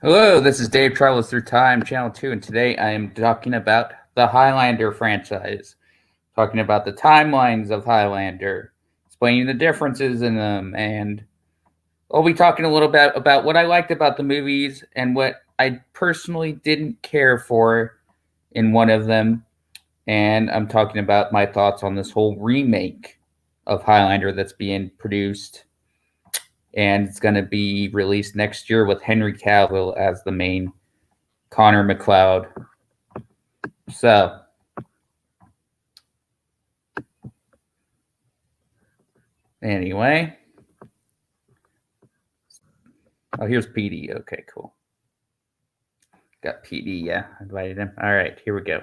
Hello, this is Dave Travels Through Time, Channel 2, and today I am talking about the Highlander franchise. Talking about the timelines of Highlander, explaining the differences in them, and I'll be talking a little bit about what I liked about the movies and what I personally didn't care for in one of them. And I'm talking about my thoughts on this whole remake of Highlander that's being produced, and it's going to be released next year with Henry Cavill as the main Connor McLeod. So, anyway. Oh, here's PD. Okay, cool. Got PD, yeah. I invited him. All right, here we go.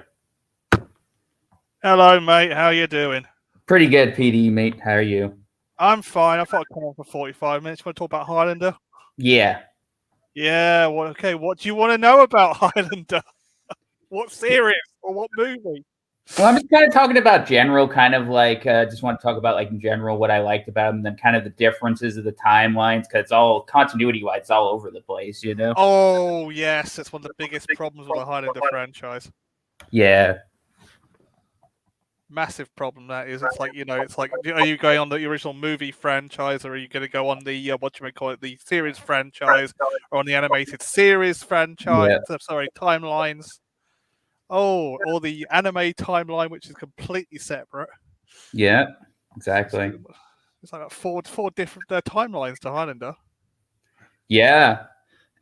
Hello, mate. How you doing? Pretty good, PD, mate. How are you? I'm fine. I thought I'd come on for 45 minutes. Want to talk about Highlander? Yeah. Yeah. Well, okay. What do you want to know about Highlander? What series or what movie? Well, I'm just kind of talking about general, kind of like, just want to talk about, like, in general, what I liked about them, and then kind of the differences of the timelines, because it's all continuity-wise, it's all over the place, you know? Oh, yes. That's one of the biggest problems with the Highlander franchise. Yeah. Massive problem that is. It's like, it's like, are you going on the original movie franchise, or are you going to go on the what you may call it, the series franchise, or on the animated series franchise? Yeah. Sorry, timelines. Oh, or the anime timeline, which is completely separate. Yeah, exactly. It's like four different timelines to Highlander. Yeah.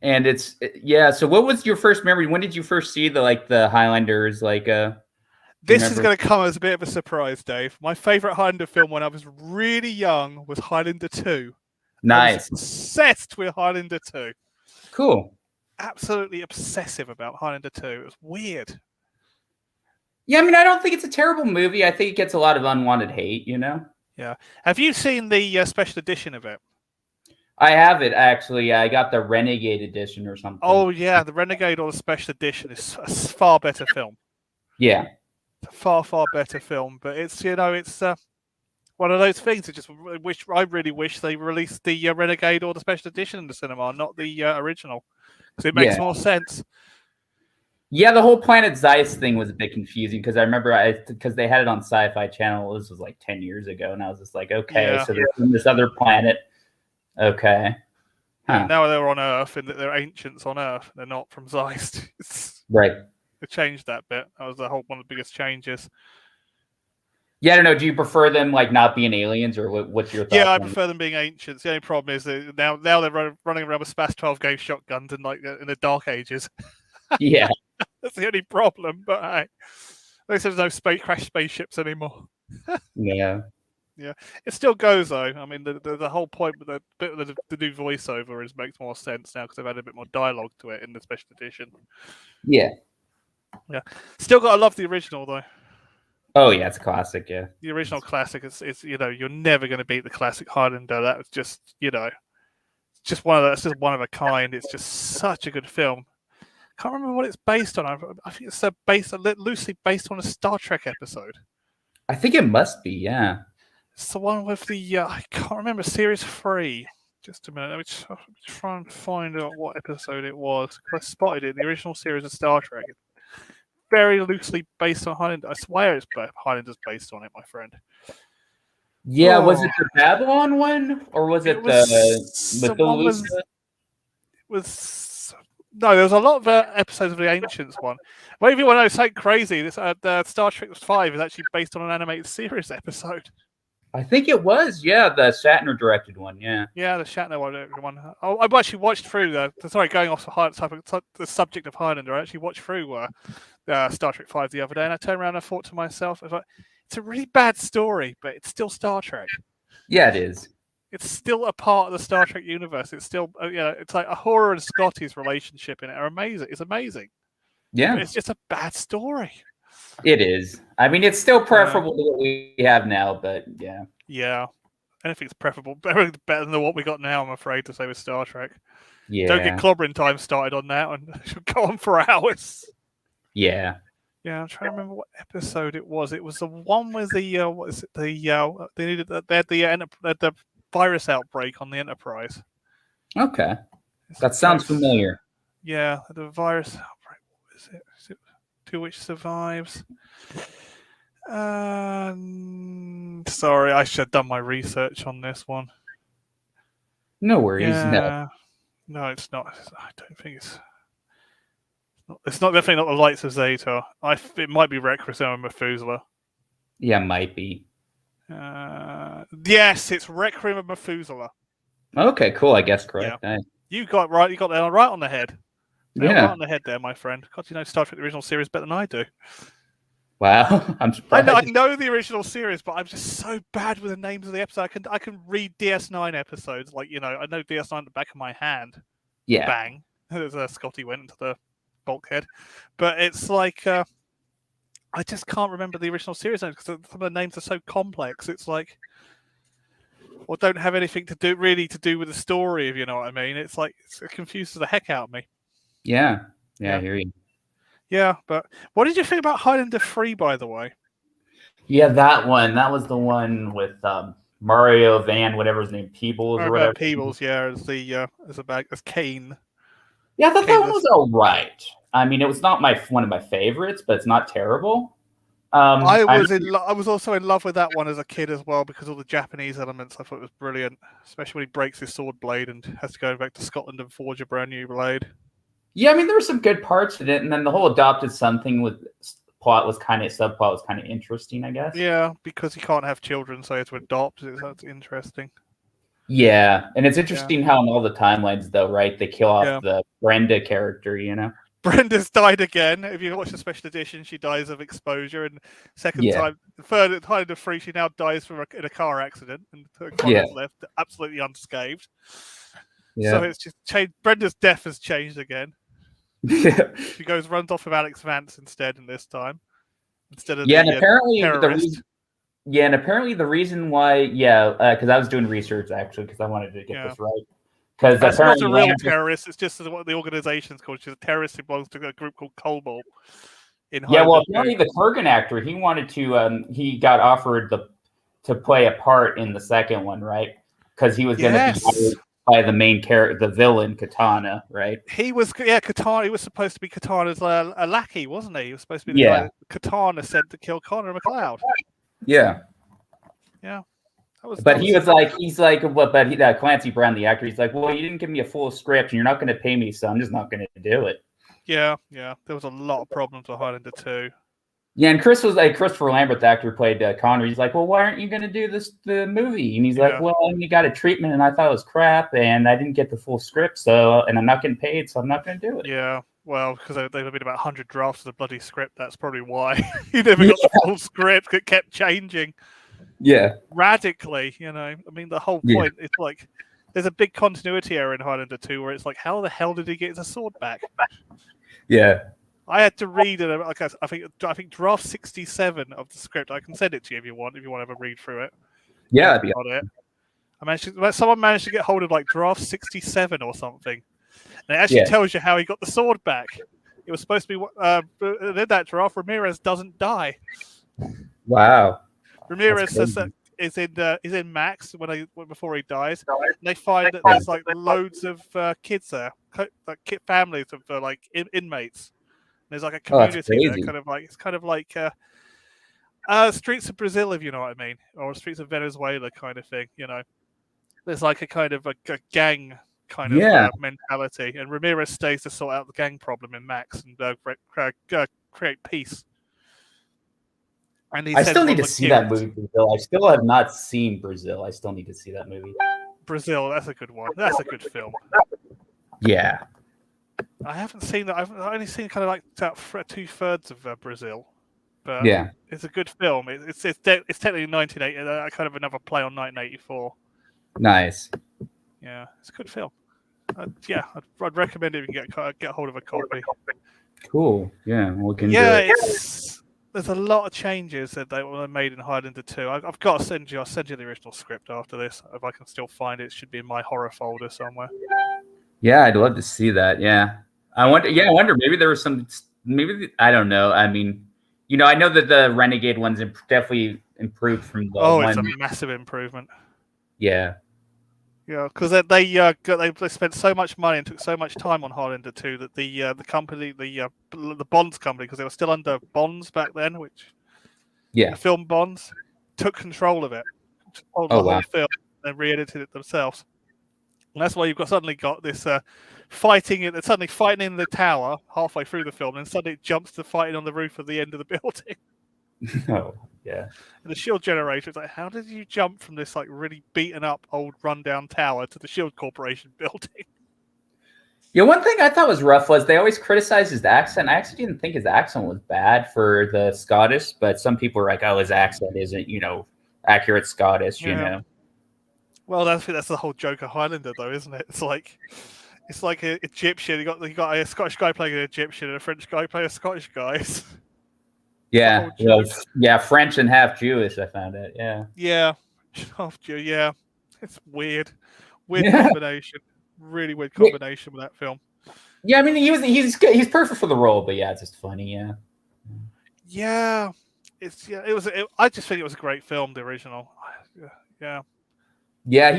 And so what was your first memory? When did you first see the Highlanders, This is going to come as a bit of a surprise, Dave. My favorite Highlander film when I was really young was Highlander 2. Nice. I was obsessed with Highlander 2. Cool. Absolutely obsessive about Highlander 2. It was weird. Yeah, I mean, I don't think it's a terrible movie. I think it gets a lot of unwanted hate, you know? Yeah. Have you seen the special edition of it? I have it, actually. I got the Renegade edition or something. Oh, yeah. The Renegade or the special edition is a far better film. Yeah. It's a far, far better film. But it's, it's one of those things. I really wish they released the Renegade or the special edition in the cinema, not the original, because it makes more sense. Yeah, the whole Planet Zeiss thing was a bit confusing because I remember because they had it on Sci-Fi Channel. This was like 10 years ago, and I was just like, okay, so they're from this other planet. Okay. Huh. Yeah, now they're on Earth, and they're ancients on Earth. They're not from Zeiss. Right. They changed that bit. That was one of the biggest changes. Yeah, I don't know. Do you prefer them like not being aliens, or what's your thoughts? Yeah, I prefer them being ancients. The only problem is that now they're running around with SPAS 12 gauge shotguns in the Dark Ages. Yeah. That's the only problem, but hey, at least there's no crash spaceships anymore. Yeah. Yeah, it still goes though. I mean, the whole point with the new voiceover makes more sense now because they've added a bit more dialogue to it in the special edition. Yeah. Yeah, still gotta love the original though. Oh yeah, it's a classic. Yeah, the original classic. It's you're never going to beat the classic Highlander. That was just just one of a kind. It's just such a good film. Can't remember what it's based on. I think it's loosely based on a Star Trek episode. I think it must be. Yeah, it's the one with the I can't remember, series 3. Just a minute. Let me try and find out what episode it was. I spotted it in the original series of Star Trek. Very loosely based on Highlander. I swear it's Highlander's based on it, my friend. Yeah, was it the Babylon one, or was it the Methuselah? No, there was a lot of episodes of the Ancients one. Well, if you want to know something crazy, this the Star Trek 5 is actually based on an animated series episode. I think it was, yeah, the Shatner directed one, yeah. Yeah, the Shatner one. I've actually watched through going off the subject of Highlander, I actually watched through Star Trek 5 the other day, and I turned around and I thought to myself, it's a really bad story, but it's still Star Trek. Yeah, it is. It's still a part of the Star Trek universe. It's still, it's like Uhura and Scotty's relationship in it are amazing. It's amazing. Yeah. But it's just a bad story. It is. I mean, it's still preferable to what we have now, but yeah. Yeah. Anything's preferable. Better than what we got now, I'm afraid to say, with Star Trek. Yeah. Don't get clobbering time started on that, and it should go on for hours. Yeah. Yeah, I'm trying to remember what episode it was. It was the one with the they had the virus outbreak on the Enterprise. Okay. That sounds familiar. Yeah, the virus outbreak. What is it? Is it to which survives? Sorry, I should have done my research on this one. No worries. No. Yeah, no, it's not. I don't think it's. It's not definitely not the Lights of Zeta. It might be Requiem and Methuselah. Yeah, might be. Yes, it's Requiem and Methuselah. Okay, cool. I guess correct. Yeah. Nice. You got it right. You got that right on the head. Right Yeah. on the head there, my friend. God, you know Star Trek the original series better than I do. Wow. I'm I surprised. know the original series, but I'm just so bad with the names of the episodes. I can read DS9 episodes, like I know DS9 at the back of my hand. Yeah. Bang! As Scotty went into the bulkhead, but it's like I just can't remember the original series names because some of the names are so complex. It's like, or don't have anything to do with the story, if you know what I mean. It's like it confuses the heck out of me. Yeah. I hear you. Yeah, but what did you think about Highlander 3, by the way? Yeah, that one. That was the one with Mario Van, whatever his name, Peebles or whatever. Peebles, yeah, as Kane. Yeah, I thought that one was all right. I mean, it was not one of my favorites, but it's not terrible. I was also in love with that one as a kid as well because of the Japanese elements. I thought it was brilliant, especially when he breaks his sword blade and has to go back to Scotland and forge a brand new blade. Yeah, I mean, there were some good parts in it, and then the whole adopted son thing with subplot was kind of interesting, I guess. Yeah, because he can't have children, so he has to adopt. That's interesting. Yeah, and it's interesting how in all the timelines, though, right? They kill off the Brenda character, Brenda's died again. If you watch the special edition, she dies of exposure, and the third time of 3, she now dies in a car accident, and Connor's left absolutely unscathed. Yeah. So it's just changed. Brenda's death has changed again. She runs off with Alex Vance instead, and this time instead of and apparently terrorist. And apparently the reason why, because I was doing research actually because I wanted to get this right. Because that's not a real terrorist; it's just what the organization's called. She's a terrorist who belongs to a group called Cobalt. Apparently the Kurgan actor he wanted to, he got offered to play a part in the second one, right? Because he was going to be by the main character, the villain Katana, right? He was, Katana. He was supposed to be Katana's a lackey, wasn't he? He was supposed to be the guy that Katana sent to kill Connor McLeod. Yeah. But Clancy Brown, the actor, he's like, well, you didn't give me a full script, and you're not going to pay me, so I'm just not going to do it. Yeah. There was a lot of problems with Highlander 2. Yeah, and Christopher Lambert, the actor who played Connor, he's like, well, why aren't you going to do the movie? And he's like, well, you got a treatment, and I thought it was crap, and I didn't get the full script, and I'm not getting paid, so I'm not going to do it. Yeah, well, because there have been about 100 drafts of the bloody script. That's probably why he never got the full script. It kept changing. Yeah. Radically, I mean, the whole point is like, there's a big continuity error in Highlander 2 where it's like, how the hell did he get his sword back? Yeah. I had to read it. I think draft 67 of the script. I can send it to you if you want to have a read through it. Yeah, someone managed to get hold of like draft 67 or something, and it actually tells you how he got the sword back. It was supposed to be in that draft. Ramirez doesn't die. Wow. Ramirez is in Max before he dies. And they find that there's like loads of kids there, like families of like inmates. There's like a community there, it's kind of like Streets of Brazil, if you know what I mean, or Streets of Venezuela kind of thing. There's like a kind of a gang kind of mentality, and Ramirez stays to sort out the gang problem in Max and create peace. And I still need to see that movie, Brazil. I still have not seen Brazil. I still need to see that movie. Brazil, that's a good one. That's a good film. Yeah. I haven't seen that. I've only seen kind of like 2/3 of Brazil, but it's a good film. It's technically 1980, kind of another play on 1984. Nice. Yeah, it's a good film. I'd recommend it if you can get hold of a copy. Cool. Yeah, we can do it. There's a lot of changes that they made in Highlander 2. I've got to send you. I'll send you the original script after this if I can still find it. It should be in my horror folder somewhere. Yeah, I'd love to see that. Yeah. I wonder. Maybe there was some. Maybe I don't know. I mean, I know that the Renegade one's definitely improved from the. It's a massive improvement. Yeah. Yeah, because they spent so much money and took so much time on Highlander 2 that the company, the Bonds company, because they were still under Bonds back then, which Yeah. the film Bonds, took control of it, of Oh the wow. whole film, and re-edited it themselves. And that's why you've suddenly got this fighting in the tower halfway through the film, and suddenly it jumps to fighting on the roof of the end of the building. Oh yeah. And the shield generator is like, how did you jump from this like really beaten up old rundown tower to the Shield Corporation building? Yeah, one thing I thought was rough was they always criticized his accent. I actually didn't think his accent was bad for the Scottish, but some people were like, "Oh, his accent isn't, accurate Scottish." Well, that's the whole joke of Highlander, though, isn't it? It's like an Egyptian. You got a Scottish guy playing an Egyptian and a French guy playing a Scottish guy. Yeah, French and half Jewish. I found it. Yeah, yeah, yeah. It's weird combination. Really weird combination with that film. Yeah, I mean he's perfect for the role, but yeah, it's just funny. Yeah, I just think it was a great film, the original. Yeah. Yeah,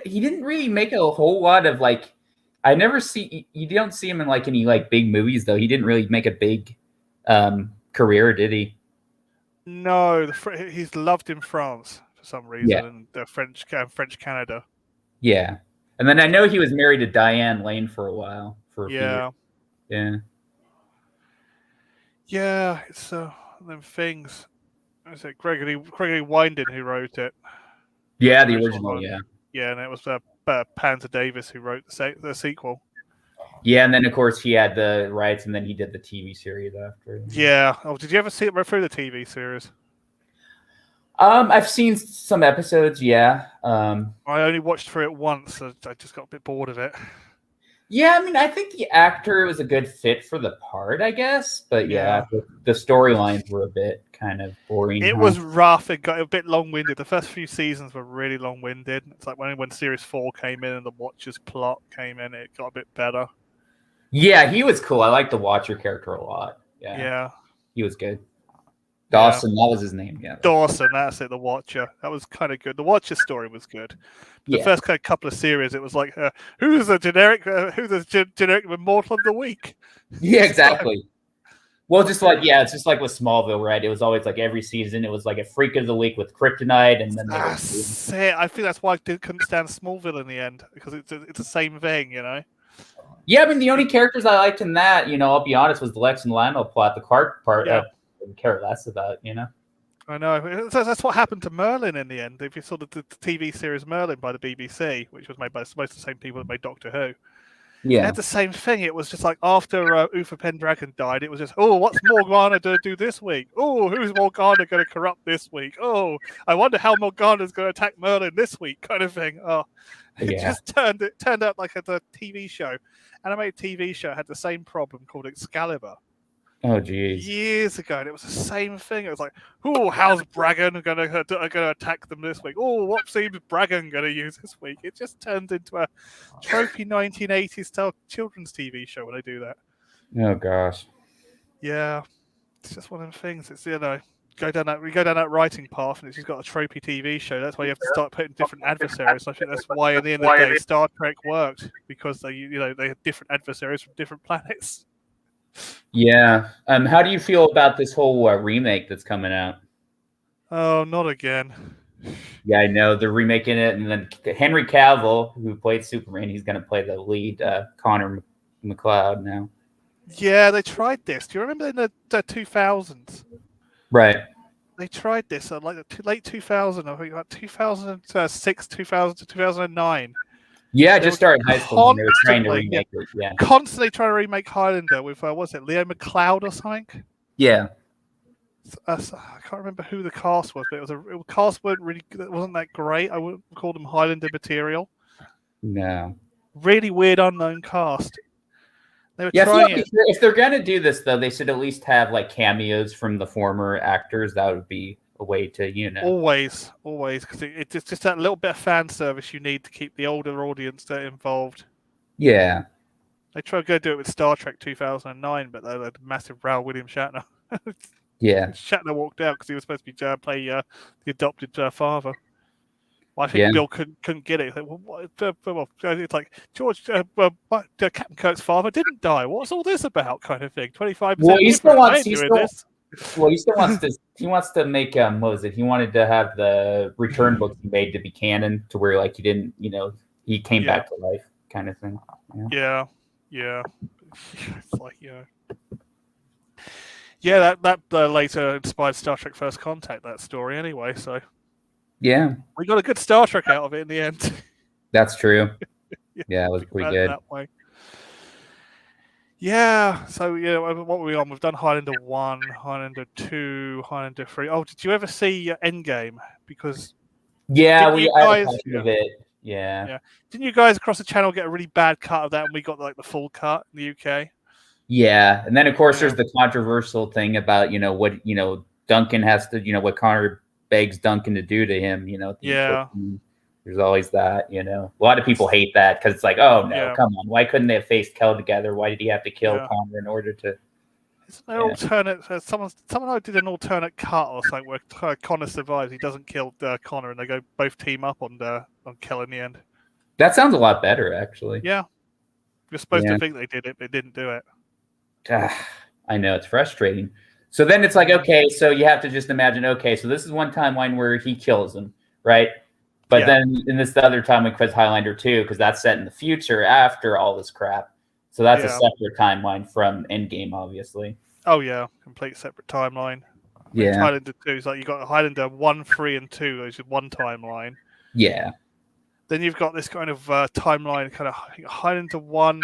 he didn't really make a whole lot of like. I never see you don't see him in like any like big movies though. He didn't really make a big career, did he? No, he's loved in France for some reason, and the French Canada. Yeah, and then I know he was married to Diane Lane for a while. For a few years. Yeah. It's them things. Is it Gregory Winden who wrote it? Yeah, the original. Yeah, and it was Panzer Davis who wrote the sequel. Yeah, and then of course he had the rights, and then he did the TV series after. Yeah. Oh, did you ever see it through the TV series? I've seen some episodes. Yeah. I only watched through it once. So I just got a bit bored of it. Yeah, I mean, I think the actor was a good fit for the part, I guess. But yeah the storylines were a bit kind of boring. It was rough. It got a bit long-winded. The first few seasons were really long-winded. It's like when Series 4 came in and the Watcher's plot came in, it got a bit better. Yeah, he was cool. I like the Watcher character a lot. Yeah. He was good. Dawson, that was his name. Yeah, Dawson, that's it. The Watcher, that was kind of good. The Watcher story was good. The first couple of series, it was like, who's the generic Immortal of the Week? Yeah, exactly. Well, just like it's just like with Smallville, right? It was always like every season, it was like a Freak of the Week with Kryptonite, and then I think that's why I couldn't stand Smallville in the end, because it's the same thing, Yeah, I mean, the only characters I liked in that, I'll be honest, was the Lex and Lionel plot. The Clark part, I didn't care less about, I know. That's what happened to Merlin in the end. If you saw the TV series Merlin by the BBC, which was made by most of the same people that made Doctor Who. Yeah. It had the same thing. It was just like after Uther Pendragon died, it was just, what's Morgana going to do this week? Oh, who's Morgana going to corrupt this week? Oh, I wonder how Morgana's going to attack Merlin this week, kind of thing. Oh, it just turned out like a TV show. Animated TV show had the same problem called Excalibur. Oh, geez. Years ago, and it was the same thing. It was like, how's Bragan going to attack them this week? Oh, what seems Bragan going to use this week? It just turned into a tropey 1980s style children's TV show when they do that. Oh gosh. Yeah, it's just one of the things. It's we go down that writing path, and it's just got a tropey TV show. That's why you have to start putting different adversaries. I think that's why, at the end of the day, Star Trek worked, because they had different adversaries from different planets. Yeah. How do you feel about this whole remake that's coming out? Oh, not again. Yeah, I know they're remaking it, and then Henry Cavill, who played Superman, he's going to play the lead, Connor McLeod now. Yeah, they tried this. Do you remember in the 2000s? Right. They tried this like the late 2000, I think, like 2006, 2000 to 2009. Yeah, I just started high school and they were trying to remake it. Yeah. Constantly trying to remake Highlander with, what's it, Leo McLeod or something? Yeah. I can't remember who the cast was, but the cast wasn't that great. I wouldn't call them Highlander material. No. Really weird unknown cast. They were trying it. If they're going to do this, though, they should at least have like cameos from the former actors. That would be a way to, Always, because it's just that little bit of fan service you need to keep the older audience involved. Yeah. They tried to go do it with Star Trek 2009, but they had a massive row with William Shatner. Yeah. Shatner walked out because he was supposed to be play the adopted father. I think Bill couldn't get it. It's like George, Captain Kirk's father didn't die. What's all this about? Kind of thing. 25%. Well, he still wants. This. Well, he still wants to. He wants to make what was it? He wanted to have the return books he made to be canon, to where like he didn't, he came back to life, kind of thing. Yeah. It's like yeah, that later inspired Star Trek: First Contact. That story, anyway. So yeah, we got a good Star Trek out of it in the end. That's true. Yeah, it was pretty good that way. Yeah. So what were we on? We've done Highlander 1, Highlander 2, Highlander 3. Oh, did you ever see Endgame? Because I had a copy of it. Yeah. Didn't you guys across the channel get a really bad cut of that, and we got like the full cut in the UK? Yeah, and then of course there's the controversial thing about what Duncan has to what Connor begs Duncan to do to him. There's always that. A lot of people hate that because it's like, oh no, come on, why couldn't they have faced Kel together? Why did he have to kill Connor in order to? Isn't there alternate? Someone did an alternate cut or something where Connor survives. He doesn't kill Connor, and they go both team up on Kel in the end. That sounds a lot better, actually. Yeah, you're supposed to think they did it, but they didn't do it. I know, it's frustrating. So then it's like, okay, so you have to just imagine, okay, so this is one timeline where he kills him, right? But then in the other timeline, because Highlander 2, because that's set in the future after all this crap. So that's a separate timeline from Endgame, obviously. Oh yeah, complete separate timeline. Yeah. Highlander 2 is like you got Highlander 1, 3, and 2. Those are one timeline. Yeah. Then you've got this kind of timeline, kind of Highlander 1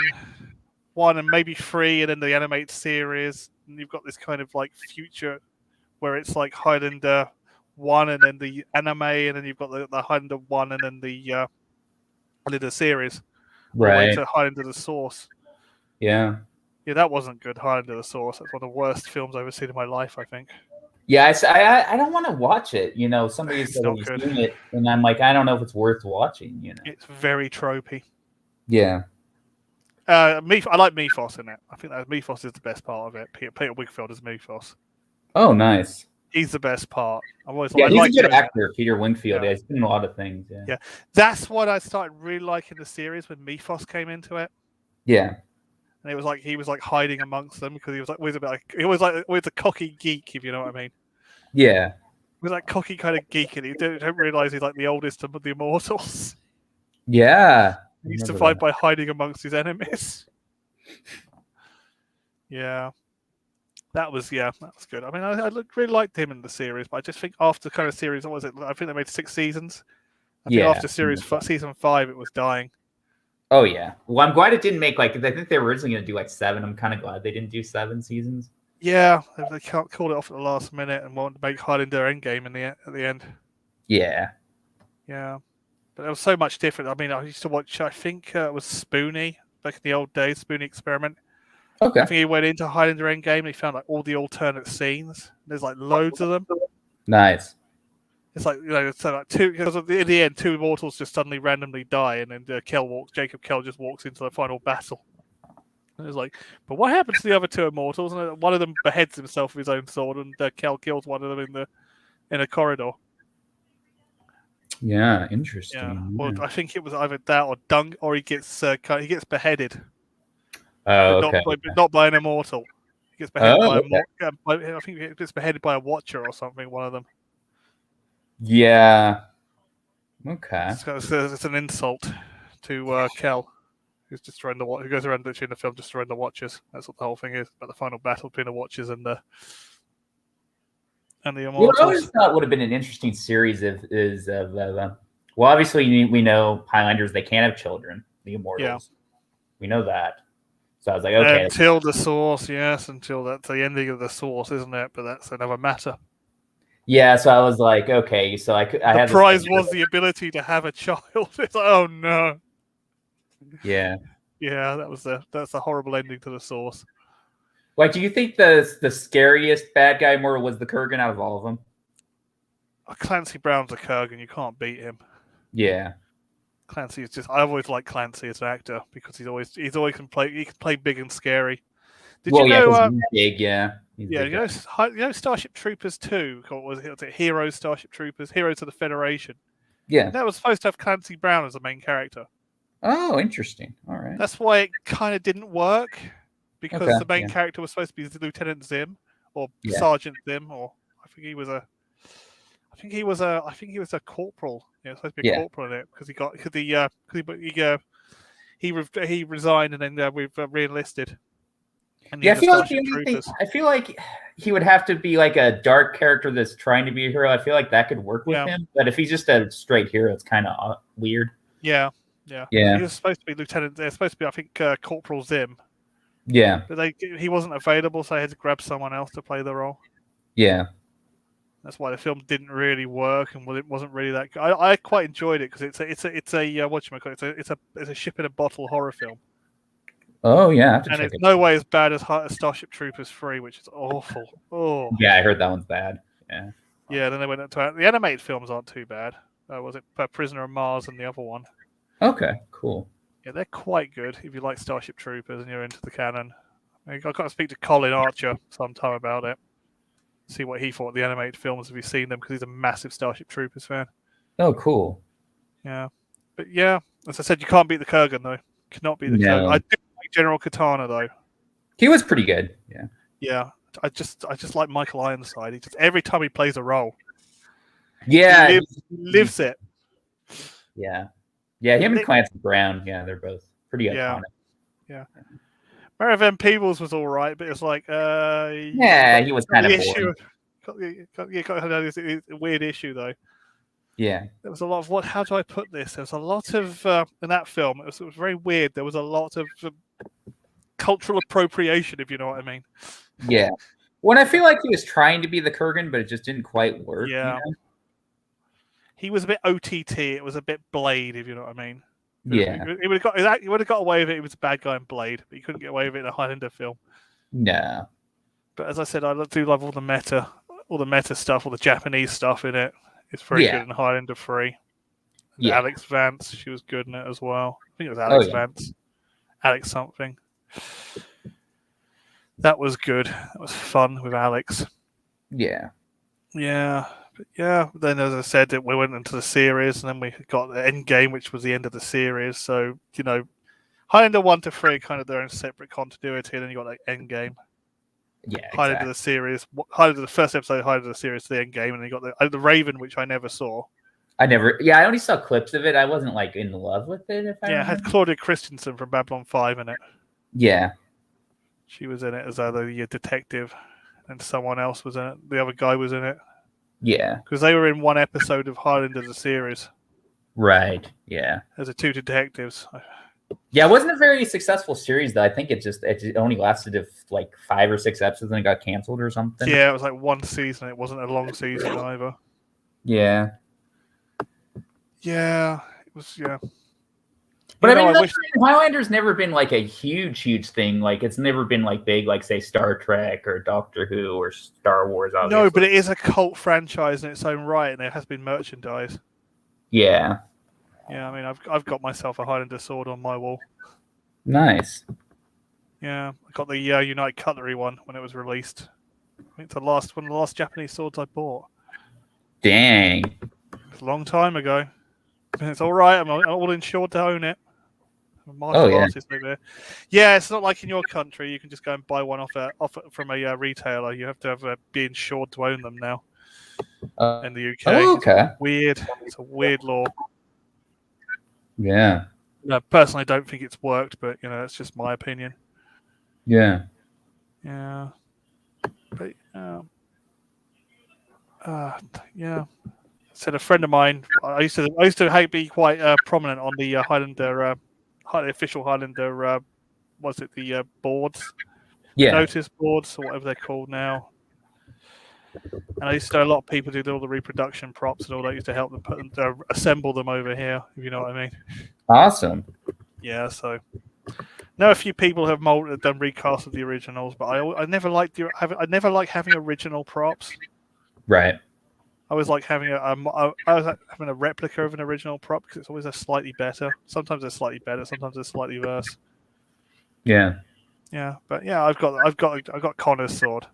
and maybe 3, and then the animated series. And you've got this kind of like future where it's like Highlander 1 and then the anime, and then you've got the Highlander 1 and then the Highlander series. Right. To Highlander the Source. Yeah. Yeah, that wasn't good. Highlander the Source. That's one of the worst films I've ever seen in my life, I think. Yeah, I don't want to watch it. Somebody said he's seen it, and I'm like, I don't know if it's worth watching. It's very tropey. Yeah. I like Mythos in it. I think that Mythos is the best part of it. Peter Wigfield is Mythos. Oh, nice. He's the best part. He's a good actor, Peter Wingfield. Yeah, he's been in a lot of things. Yeah, that's what I started really liking the series when Mythos came into it. Yeah, and it was like he was like hiding amongst them because he was a cocky geek, if you know what I mean. Yeah, he was like cocky kind of geek, and he don't realize he's like the oldest of the immortals. Yeah, he survived by hiding amongst his enemies. Yeah. That was good. I mean, I really liked him in the series, but I just think after kind of series, what was it? I think they made 6 seasons. I think after season 5, it was dying. Oh yeah. Well, I'm glad it didn't make I think they were originally going to do 7. I'm kind of glad they didn't do 7 seasons. Yeah, they can't call it off at the last minute and want to make Highlander Endgame at the end. Yeah. Yeah, but it was so much different. I mean, I used to watch. I think it was Spoonie back in the old days. Spoonie Experiment. Okay. I think he went into Highlander Endgame and he found like all the alternate scenes. There's like loads of them. Nice. It's like so like two. Because in the end, 2 immortals just suddenly randomly die, and then Jacob Kell just walks into the final battle. And it's like, but what happens to the other 2 immortals? And one of them beheads himself with his own sword, and Kell kills one of them in a corridor. Yeah, interesting. Yeah. Well, I think it was either that or he gets beheaded. Oh, okay. But not by an immortal. He gets beheaded I think he gets beheaded by a Watcher or something. One of them. Yeah. Okay. It's an insult to Kell, who's destroying who goes around literally in the film destroying the Watchers. That's what the whole thing is about the final battle between the Watchers and the immortals. What I always thought would have been an interesting series well, obviously we know Highlanders, they can't have children. The immortals. Yeah. We know that. So I was like, okay. Until the Source, yes, until that's the ending of the Source, isn't it? But that's another matter. Yeah, so I was like, okay, so the prize was the ability to have a child. It's like, oh no. Yeah. Yeah, that's a horrible ending to the Source. Like, do you think the scariest bad guy immortal was the Kurgan out of all of them? Clancy Brown's a Kurgan. You can't beat him. Yeah. Clancy is just. I've always liked Clancy as an actor because he can play big and scary. Did you know? He's big, yeah. You know Starship Troopers 2. What was it? Heroes Starship Troopers, Heroes of the Federation. Yeah. And that was supposed to have Clancy Brown as the main character. Oh, interesting. All right. That's why it kind of didn't work, because Okay. the main Yeah. character was supposed to be Lieutenant Zim or Yeah. Sergeant Zim, or I think he was a corporal. Yeah, supposed to be a Yeah. corporal in it because he resigned and then we've re-enlisted. And Yeah, I the feel like the Starship only thing Troopers. I feel like he would have to be like a dark character that's trying to be a hero. I feel like that could work with Yeah. him, but if he's just a straight hero, it's kind of weird. Yeah. Yeah. He was supposed to be Lieutenant. They're supposed to be, I think, Corporal Zim, Yeah. but he wasn't available, so I had to grab someone else to play the role. Yeah. That's why the film didn't really work, and it wasn't really that good. I quite enjoyed it because it's a whatchamacallit, it's a ship in a bottle horror film, Oh yeah, I have to and check it's it. no way as bad as Starship Troopers 3, which is awful. Oh Yeah, I heard that one's bad. Yeah. yeah. Then they went to the animated films aren't too bad. Was it Prisoner of Mars and the other one? Okay, cool. Yeah, they're quite good if you like Starship Troopers and you're into the canon. I've got to speak to Colin Archer sometime about it. See what he thought of the animated films if he's seen them, because he's a massive Starship Troopers fan. Oh, cool. Yeah, but yeah, as I said, you can't beat the Kurgan though. Cannot beat the Kurgan. I do like General Katana though. He was pretty good. Yeah. Yeah, I just like Michael Ironside. He just every time he plays a role, Yeah. he lives it. Yeah. Yeah, him and Clancy Brown. Yeah, they're both pretty iconic. Yeah. Maravan Peebles was all right, but it's like, yeah, he was kind of boring. Got a weird issue though. Yeah. There was a lot of how do I put this? There was a lot of in that film. It was very weird. There was a lot of cultural appropriation, if you know what I mean. Yeah. When I feel like he was trying to be the Kurgan, but it just didn't quite work. Yeah. You know? He was a bit OTT. It was a bit Blade, if you know what I mean. Yeah. He would have got away with it. He was a bad guy in Blade, but he couldn't get away with it in a Highlander film. No. But as I said, I do love all the meta stuff, all the Japanese stuff in it. It's very good in Highlander 3. And Alex Vance, she was good in it as well. I think it was Alex Vance. Alex something. That was good. That was fun with Alex. Yeah. Yeah. But yeah, then as I said, we went into the series, and then we got the end game, which was the end of the series. So, you know, Highlander 1 to 3 kind of their own separate continuity, and then you got like end game. Yeah, Highlander the series, Highlander the first episode, Highlander the series to the end game, and then you got the Raven, which I never saw. I only saw clips of it. I wasn't like in love with it. It had Claudia Christensen from Babylon 5 in it. Yeah. She was in it as the detective, and someone else was in it. The other guy was in it. Yeah. Because they were in one episode of Highlander the series. Right. Yeah. As the two detectives. Yeah, it wasn't a very successful series though. I think it only lasted like 5 or 6 episodes and it got canceled or something. Yeah, it was like one season. It wasn't a long season either. Yeah. Yeah, it was. Yeah. But I mean, Highlander's never been like a huge thing. Like it's never been like big, like say Star Trek or Doctor Who or Star Wars. Obviously. No, but it is a cult franchise in its own right, and there has been merchandise. Yeah. Yeah, I mean, I've got myself a Highlander sword on my wall. Nice. Yeah, I got the United Cutlery one when it was released. I think it's one of the last Japanese swords I bought. Dang. It's a long time ago. It's all right. I'm all insured to own it. Artist over there. Yeah, it's not like in your country. You can just go and buy one off from a retailer. You have to be insured to own them now. In the UK. Oh, okay. It's weird. It's a weird law. Yeah. No, personally, I don't think it's worked, but you know, it's just my opinion. Yeah. Yeah. But yeah. Said a friend of mine. I used to be quite prominent on the Highlander, official Highlander. Was it the boards? Yeah. Notice boards or whatever they're called now. And I used to know a lot of people do all the reproduction props and all that. Used to help them assemble them over here, if you know what I mean. Awesome. Yeah, so know a few people have done recasts of the originals, but I never liked having original props. Right. I was like having having a replica of an original prop because it's always slightly better. Sometimes they're slightly better, sometimes they're slightly worse. Yeah. Yeah, but yeah, I've got Connor's sword.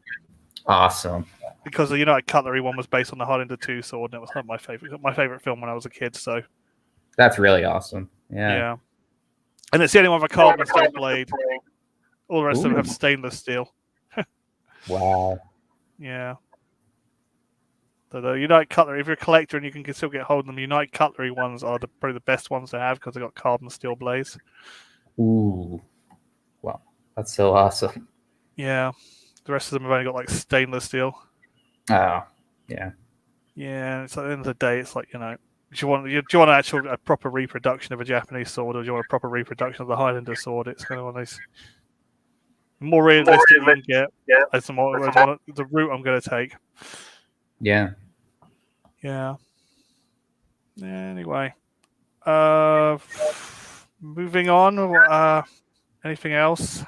Awesome. because the United Cutlery one was based on the Highlander 2 sword, and it was not my favorite film when I was a kid. So That's really awesome. Yeah. And it's the only one with a carbon steel blade. All the rest of them have Ooh. stainless steel. Wow. Yeah. So the United Cutlery, if you're a collector and you can still get hold of them, United Cutlery ones are probably the best ones to have because they've got carbon steel blades. Ooh. Wow. That's so awesome. Yeah. The rest of them have only got like stainless steel. Oh, yeah. Yeah. It's like, at the end of the day, it's like, do you want a proper reproduction of a Japanese sword, or do you want a proper reproduction of the Highlander sword? It's kind of one of those more realistic you can get. That's the route I'm going to take. Yeah. Yeah. Anyway, moving on. Anything else?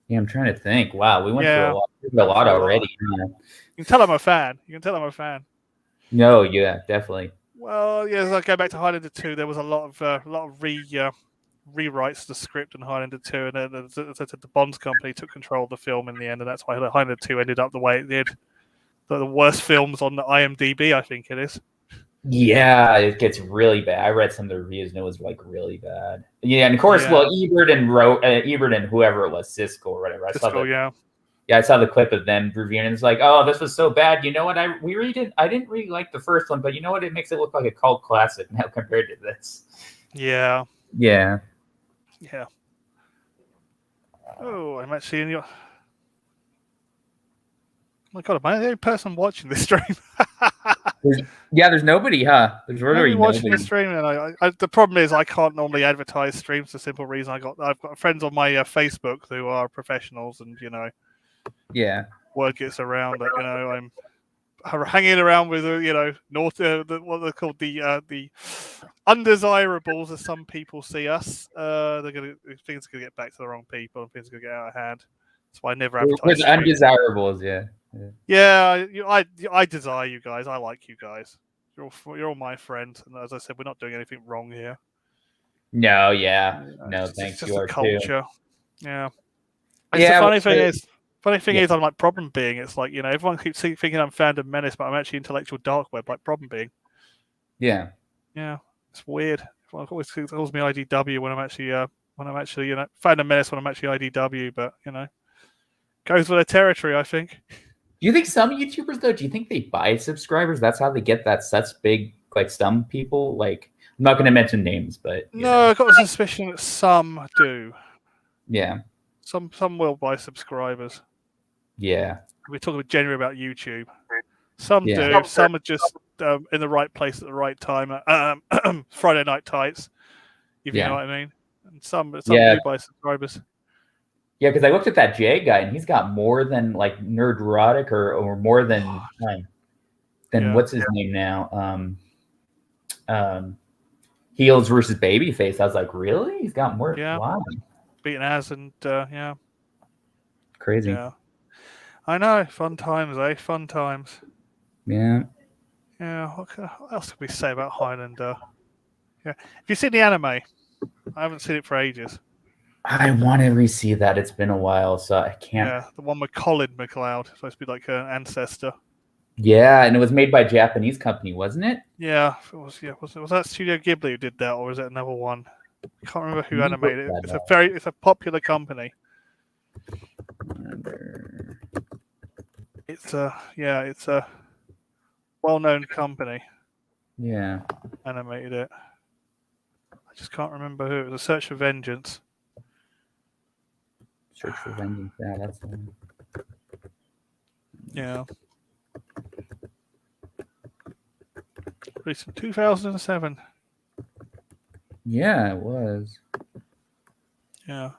Yeah, I'm trying to think. Wow, we went through a lot Through a already. You can tell I'm a fan. No, yeah, definitely. Well, as I go back to Highlander 2, there was a lot of rewrites to the script in Highlander 2, and then the Bonds company took control of the film in the end, and that's why Highlander 2 ended up the way it did. The worst films on the IMDb, I think it is. Yeah, it gets really bad. I read some of the reviews and it was like really bad. Yeah, and of course, well, Ebert and whoever it was, Siskel or whatever. I saw the clip of them reviewing, and it's like, oh, this was so bad. You know what? I didn't really like the first one, but you know what? It makes it look like a cult classic now compared to this. Yeah. Yeah. Yeah. Oh, I'm actually in your. Oh my God, am I the only person watching this stream? There's nobody, huh? There's really watching the stream, and the problem is I can't normally advertise streams for the simple reason I've got friends on my Facebook who are professionals, and word gets around that I'm hanging around with what they're called, the undesirables, as some people see us. Things are gonna get back to the wrong people, and things are gonna get out of hand. That's why I never advertise. With undesirables, yeah. I desire you guys. I like you guys. You're all my friends, and as I said, we're not doing anything wrong here. No, no, thanks. It's just a culture. Too. Yeah. The funny thing is, I'm like Problem Being. It's like everyone keeps thinking I'm Fandom Menace, but I'm actually intellectual dark web, like Problem Being. Yeah. Yeah, it's weird. Everyone always calls me IDW when I'm actually Fandom Menace when I'm actually IDW, but goes with their territory, I think. Do you think some YouTubers, though, do you think they buy subscribers? That's how they get such big, like some people, like, I'm not going to mention names, but. No, I've got a suspicion that some do. Yeah. Some will buy subscribers. Yeah. We're talking generally about YouTube. Some do. Some are just in the right place at the right time. Friday Night Tights, if you know what I mean. And some do buy subscribers. Yeah, because I looked at that Jay guy, and he's got more than like Nerdrotic or more than what's his name now? Heels versus Babyface. I was like, really? He's got more. Yeah. Wow. Beaten ass and Crazy. Yeah. I know. Fun times, eh? Fun times. Yeah. Yeah. What else could we say about Highlander? Yeah. If you've seen the anime, I haven't seen it for ages. I want to re-see that. It's been a while, so I can't. Yeah, the one with Colin McLeod, supposed to be like an ancestor. Yeah, and it was made by a Japanese company, wasn't it? Yeah, it was. Yeah, was that Studio Ghibli who did that, or was it another one? I can't remember who animated it. It's a popular company. It's a well-known company. Yeah, animated it. I just can't remember who. It was A Search for Vengeance. Search for Vengeance. Yeah, that's the one. Yeah. Released in 2007. Yeah, it was. Yeah.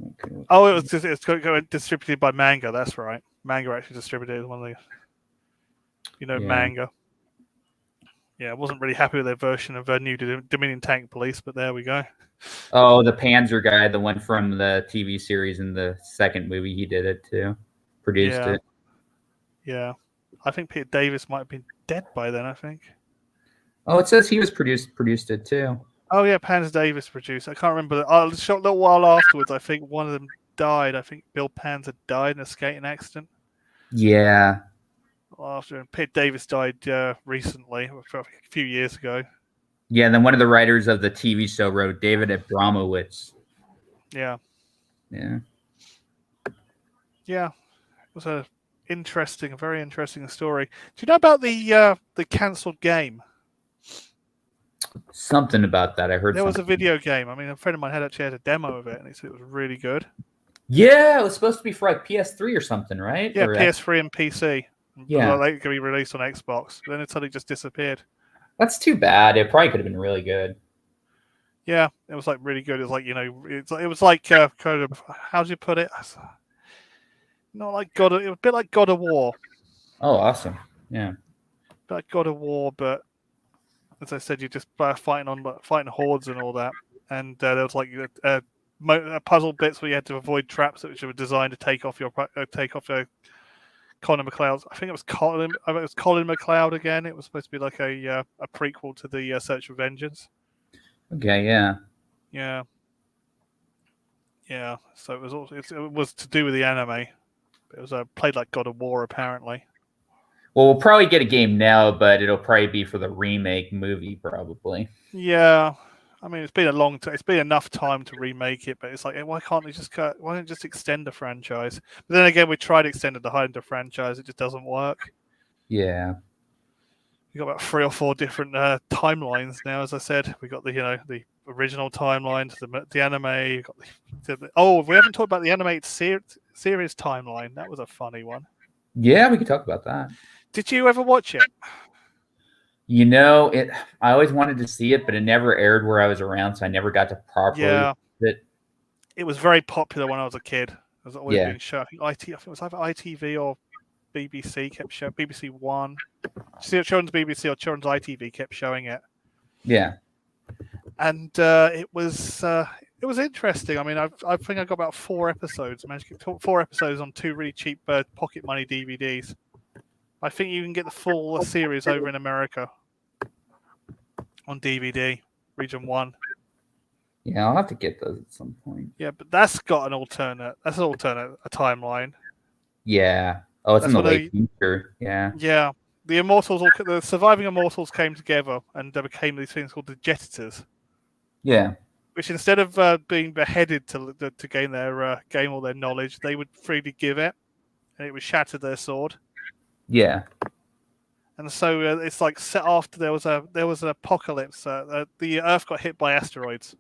Okay. Oh, it's going distributed by Manga. That's right. Manga actually distributed one of the, Manga. Yeah, I wasn't really happy with their version of New Dominion Tank Police, but there we go. Oh, the Panzer guy, the one from the TV series in the second movie, he did it too. Produced it. Yeah. I think Peter Davis might have been dead by then, I think. Oh, it says he was produced it too. Oh, yeah, Panzer Davis produced. I can't remember. A short little while afterwards, I think one of them died. I think Bill Panzer died in a skating accident. Yeah. after. And Pitt Davis died recently, a few years ago. Yeah, and then one of the writers of the TV show wrote David Abramowitz. Yeah. Yeah. Yeah. It was a very interesting story. Do you know about the cancelled game? Something about that. I heard There was a something. video game. I mean, a friend of mine actually had a demo of it, and he said it was really good. Yeah, it was supposed to be for like PS3 or something, right? Yeah, or PS3 and PC. Yeah. Like it could be released on Xbox. Then it suddenly just disappeared. That's too bad. It probably could have been really good. Yeah, it was like really good. It was like it was like kind of how do you put it? Not like God. It was a bit like God of War. Oh, awesome. Yeah. Like God of War, but as I said, you just fighting hordes and all that. And there was like puzzle bits where you had to avoid traps which were designed to take off your Connor McLeod's. I think it was Colin. I mean, it was Colin McLeod again. It was supposed to be like a prequel to the Search for Vengeance. Okay. Yeah. Yeah. Yeah. So it was to do with the anime. It was played like God of War apparently. Well, we'll probably get a game now, but it'll probably be for the remake movie, probably. Yeah. I mean, it's been a long time. It's been enough time to remake it, but it's like, why can't they just why don't you just extend the franchise? But then again, we tried extending the Highlander franchise. It just doesn't work. Yeah. We got about 3 or 4 different timelines now. As I said, we got the original timeline, the anime. We haven't talked about the animated series timeline. That was a funny one. Yeah, we could talk about that. Did you ever watch it? You know, I always wanted to see it, but it never aired where I was around, so I never got to properly watch it. It was very popular when I was a kid. It was always being shown. I think it was either ITV or BBC kept showing. BBC One. Children's BBC or Children's ITV kept showing it. Yeah. And it was interesting. I mean, I think I got about 4 episodes. I managed to get 4 episodes on 2 really cheap pocket money DVDs. I think you can get the full series over in America on DVD, Region 1. Yeah, I'll have to get those at some point. Yeah, but that's got an alternate timeline. Yeah. Oh, it's in the late future. Yeah. Yeah. The surviving immortals came together and there became these things called the Jetitors. Yeah. Which instead of being beheaded to gain all their knowledge, they would freely give it, and it would shatter their sword. Yeah. And so it's like set after there was an apocalypse. The Earth got hit by asteroids.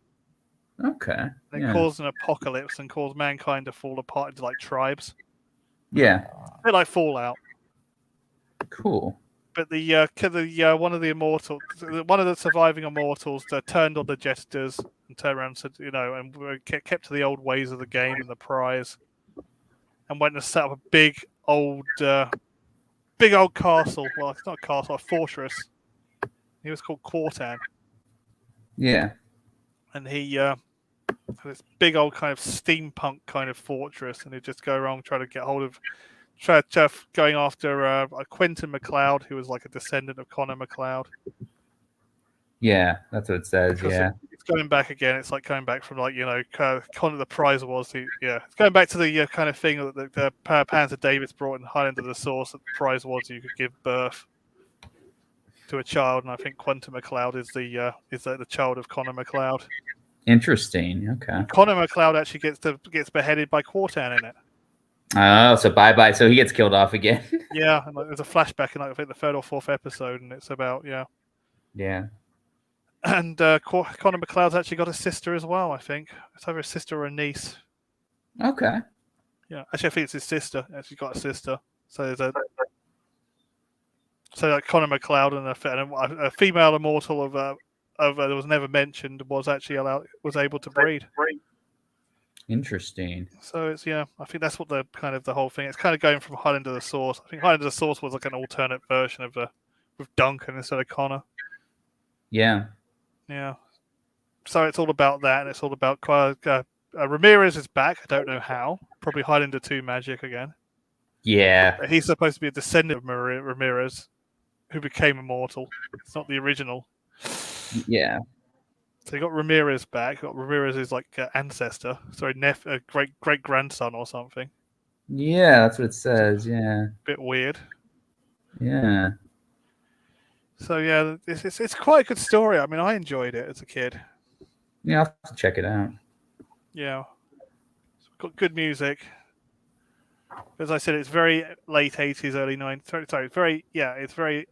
Okay. And it caused an apocalypse and caused mankind to fall apart into like tribes. Yeah. A bit like Fallout. Cool. But one of the surviving immortals turned on the Jetitors and turned around and said, and kept to the old ways of the game and the prize, and went and set up a big old castle. Well, it's not a castle, a fortress. He was called Quartan. Yeah. And he had this big old kind of steampunk kind of fortress, and he'd just go around trying to get hold of, going after Quentin MacLeod, who was like a descendant of Connor MacLeod. Yeah, that's what it says. Yeah. It's going back again. It's like going back from Connor the prize was. It's going back to the kind of thing that the Panzer Davis brought in Highlander the Source. That the prize was you could give birth to a child, and I think Quentin MacLeod is the child of Connor MacLeod. Interesting. Okay. Connor MacLeod actually gets beheaded by Quartan in it. Oh, so bye. So he gets killed off again. Yeah, and there's a flashback in I think the 3rd or 4th episode, and it's about Yeah. And Connor MacLeod's actually got a sister as well. I think it's either a sister or a niece. Okay. Yeah, actually, I think it's his sister. Actually, got a sister. So there's like Connor MacLeod and a female immortal of that was never mentioned was actually able to breed. Interesting. So it's I think that's what the whole thing. It's kind of going from Highlander the Source. I think Highlander the Source was like an alternate version of with Duncan instead of Connor. Yeah. Yeah. So it's all about that, and it's all about Ramirez is back. I don't know how. Probably Highlander 2 magic again. Yeah. He's supposed to be a descendant of Ramirez, who became immortal. It's not the original. Yeah. So you got Ramirez back. You got Ramirez's ancestor. Sorry, great grandson or something. Yeah, that's what it says. Yeah. Bit weird. Yeah. So yeah, it's quite a good story. I mean, I enjoyed it as a kid. Yeah, I'll have to check it out. Yeah, it's got good music. As I said, it's very late 80s, early 90s. Sorry, it's very,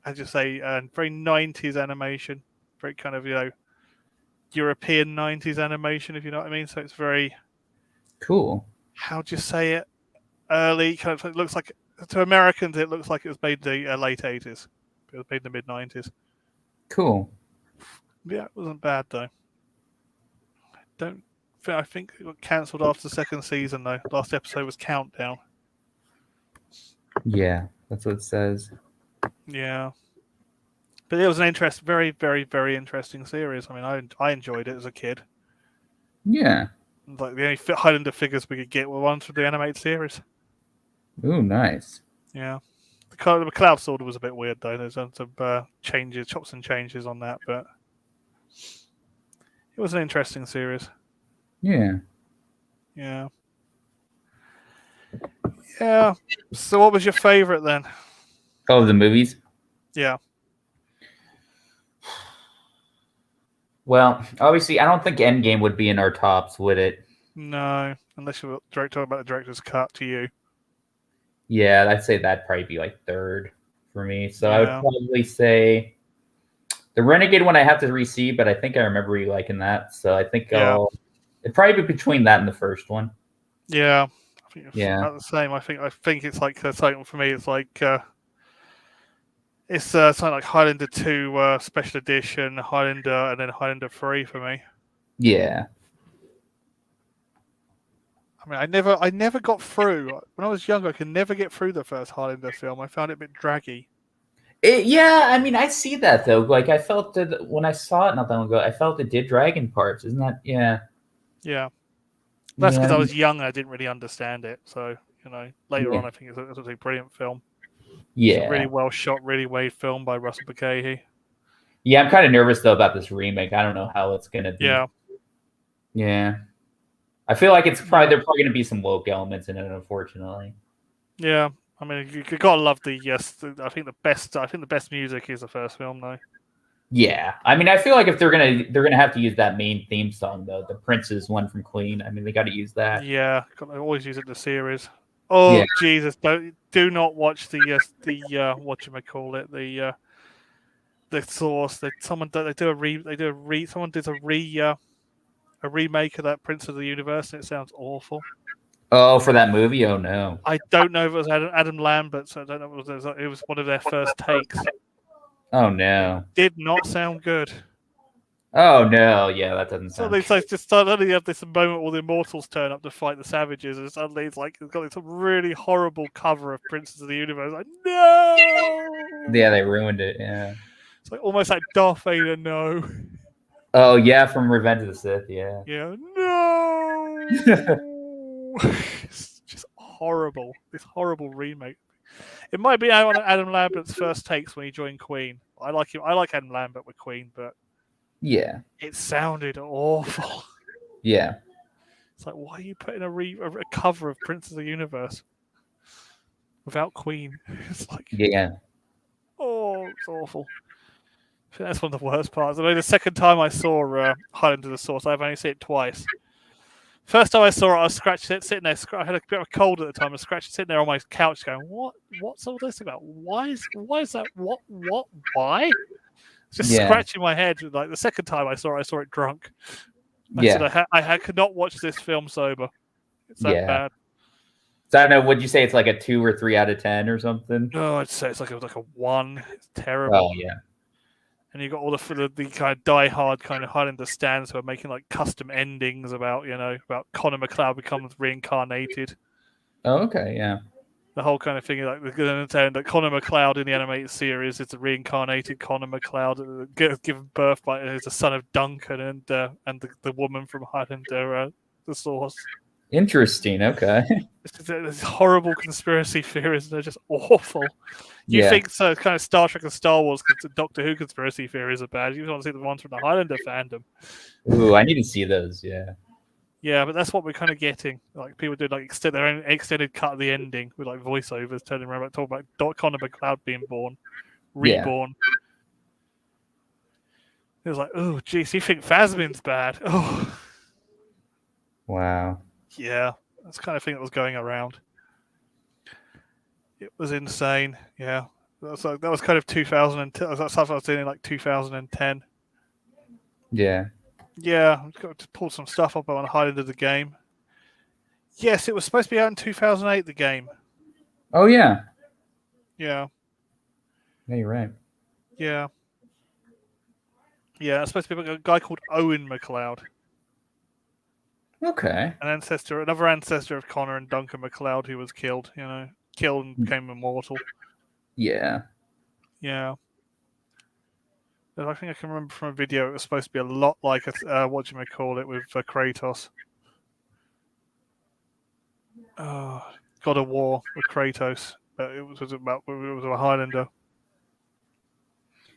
as you say, very 90s animation. Very kind of, European 90s animation, if you know what I mean. So it's very, Cool. how do you say it? Early, kind of, it looks like, to Americans, it looks like it was made in the late 80s. It was made in the mid 90s. Cool. Yeah, it wasn't bad, though. I think it got cancelled after the second season, though. Last episode was Countdown. Yeah, that's what it says. Yeah. But it was an very, very, very interesting series. I mean, I enjoyed it as a kid. Yeah. Like the only Highlander figures we could get were ones from the animated series. Ooh, nice. Yeah, the Cloud Sword was a bit weird though. There's some changes, chops and changes on that, but it was an interesting series. Yeah. Yeah. Yeah. So, what was your favorite then? Oh, the movies? Yeah. Well, obviously, I don't think Endgame would be in our tops, would it? No, unless you're talking about the director's cut to you. Yeah, I'd say that'd probably be like third for me. So I would Yeah. probably say the Renegade one I have to re-see, but I think I remember you liking that. So I think it'd probably be between that and the first one. Yeah. I think it's Yeah. about the same. I think it's like something for me. It's like it's something like Highlander 2 Special Edition, Highlander, and then Highlander 3 for me. Yeah. I mean, I never got through. When I was younger, I could never get through the first Highlander film. I found it a bit draggy. Yeah, I mean, I see that though. Like, I felt that when I saw it not that long ago, I felt it did drag in parts. Isn't that? Yeah. Yeah. That's because Yeah. I was young and I didn't really understand it. So, later Yeah. on, I think it's a brilliant film. Yeah. It's a really well shot, really well filmed by Russell McKay. Yeah, I'm kind of nervous though about this remake. I don't know how it's gonna be. Yeah. Yeah. I feel like there's probably gonna be some woke elements in it, unfortunately. Yeah. I mean, you gotta love the I think the best music is the first film, though. Yeah, I mean, I feel like if they're gonna have to use that main theme song though, the Prince's one from Queen. I mean, they got to use that. Yeah, got to always use it in the series. Oh Yeah. Jesus! Do not watch the whatchamacallit, the source. Someone did a remake of that Prince of the Universe, and it sounds awful. Oh, for that movie? Oh no. I don't know if it was Adam Lambert, so I don't know if it was one of their first takes. Oh no. It did not sound good. Oh no. Yeah, that doesn't sound. So they just suddenly you have this moment where the Immortals turn up to fight the Savages, and suddenly it's got this really horrible cover of Princes of the Universe. Like, no. Yeah, they ruined it. Yeah. It's like almost like Darth Vader. No. Oh yeah, from Revenge of the Sith. Yeah. Yeah. No. It's just horrible. This horrible remake. It might be Adam Lambert's first takes when he joined Queen. I like him. I like Adam Lambert with Queen, but yeah, it sounded awful. Yeah. It's like, why are you putting a cover of Prince of the Universe without Queen? It's like, yeah. oh, it's awful. I think that's one of the worst parts. I mean, the second time I saw Highlander the Source, I've only seen it twice. First time I saw it, I was sitting there. I had a bit of a cold at the time. I was sitting there on my couch, going, "What's all this about? Why is that? Why?" Just scratching my head. Like the second time I saw it drunk. I said I could not watch this film sober. It's that bad. So I don't know. Would you say it's like a 2 or 3 out of 10 or something? No, I'd say it's like a 1. It's terrible. Oh yeah. And you got all the kind of die-hard kind of Highlander stands who are making like custom endings about Connor McLeod becomes reincarnated. Oh, okay, yeah. The whole kind of thing, like saying that Connor McLeod in the animated series is the reincarnated Connor McLeod, given birth by as the son of Duncan and the woman from Highlander, the Source. Interesting. Okay. This horrible conspiracy theories. They're just awful. You think so? Kind of Star Trek and Star Wars, Doctor Who conspiracy theories are bad. You want to see the ones from the Highlander fandom. Ooh, I need to see those. Yeah. Yeah, but that's what we're kind of getting. Like people do like their own extended cut of the ending with like voiceovers turning around talking about Connor McLeod being Yeah. reborn. It was like, oh, geez, you think Phasmin's bad? Oh, Wow. yeah, that's the kind of thing that was going around. It was insane. Yeah, that was kind of 2010. That's stuff I was doing in like 2010. Yeah. Yeah, I've got to pull some stuff up on Highlander the game. Yes, it was supposed to be out in 2008. The game. Oh yeah. Yeah. Yeah, you're right. Yeah. Yeah, it's supposed to be a guy called Owen McLeod. Okay. Another ancestor of Connor and Duncan McLeod, who was killed. Killed and became immortal. Yeah. Yeah. I think I can remember from a video it was supposed to be a lot like what you may call it with Kratos. God of War with Kratos, but it was a Highlander.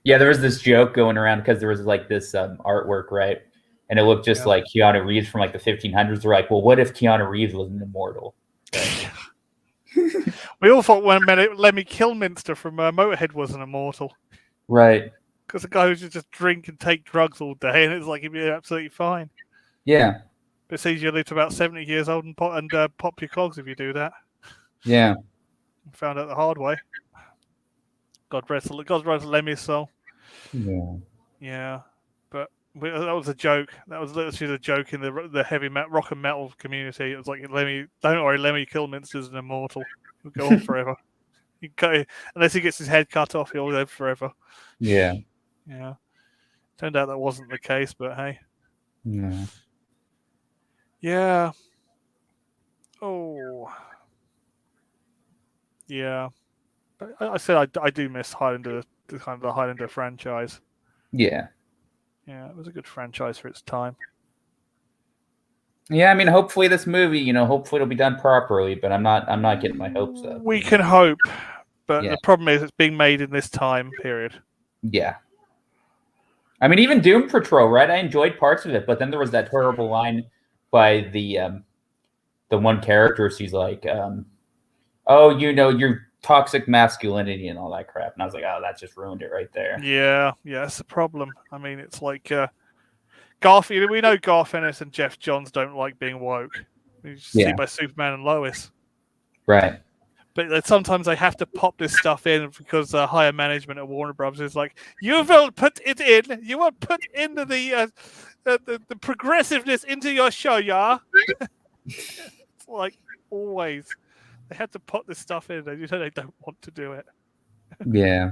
Yeah, there was this joke going around because there was like this artwork, right? And it looked just like Keanu Reeves from like the 1500s. They're like, well, what if Keanu Reeves was an immortal? Right? We all thought when Lemmy Kilminster from Motorhead was an immortal. Right. Because the guy who should just drink and take drugs all day, and it's like he'd be absolutely fine. Yeah. But it's easier to live to about 70 years old and pop your clogs if you do that. Yeah. Found out the hard way. God rest Lemmy's soul. Yeah. Yeah. But that was a joke. That was literally the joke in the heavy rock and metal community. It was like, don't worry, Lemmy Kilminster's an immortal. He'll go on forever. Unless he gets his head cut off, he'll live forever. Yeah. Yeah. Turned out that wasn't the case, but hey. Yeah. Yeah. Oh. Yeah. But I said I do miss Highlander, the kind of the Highlander franchise. Yeah. Yeah, it was a good franchise for its time. Yeah, I mean, hopefully this movie, hopefully it'll be done properly, but I'm not getting my hopes up. We can hope, but the problem is it's being made in this time period. Yeah. I mean, even Doom Patrol, right? I enjoyed parts of it, but then there was that terrible line by the one character. She's like, "Oh, your toxic masculinity and all that crap," and I was like, "Oh, that just ruined it right there." Yeah, that's the problem. I mean, it's like Garth. We know Garth Ennis and Jeff Johns don't like being woke. You see by Superman and Lois, right? But sometimes they have to pop this stuff in because higher management at Warner Brothers is like, you will put it in. You will put in the progressiveness into your show, yeah. It's like always they have to put this stuff in, and they don't want to do it. Yeah.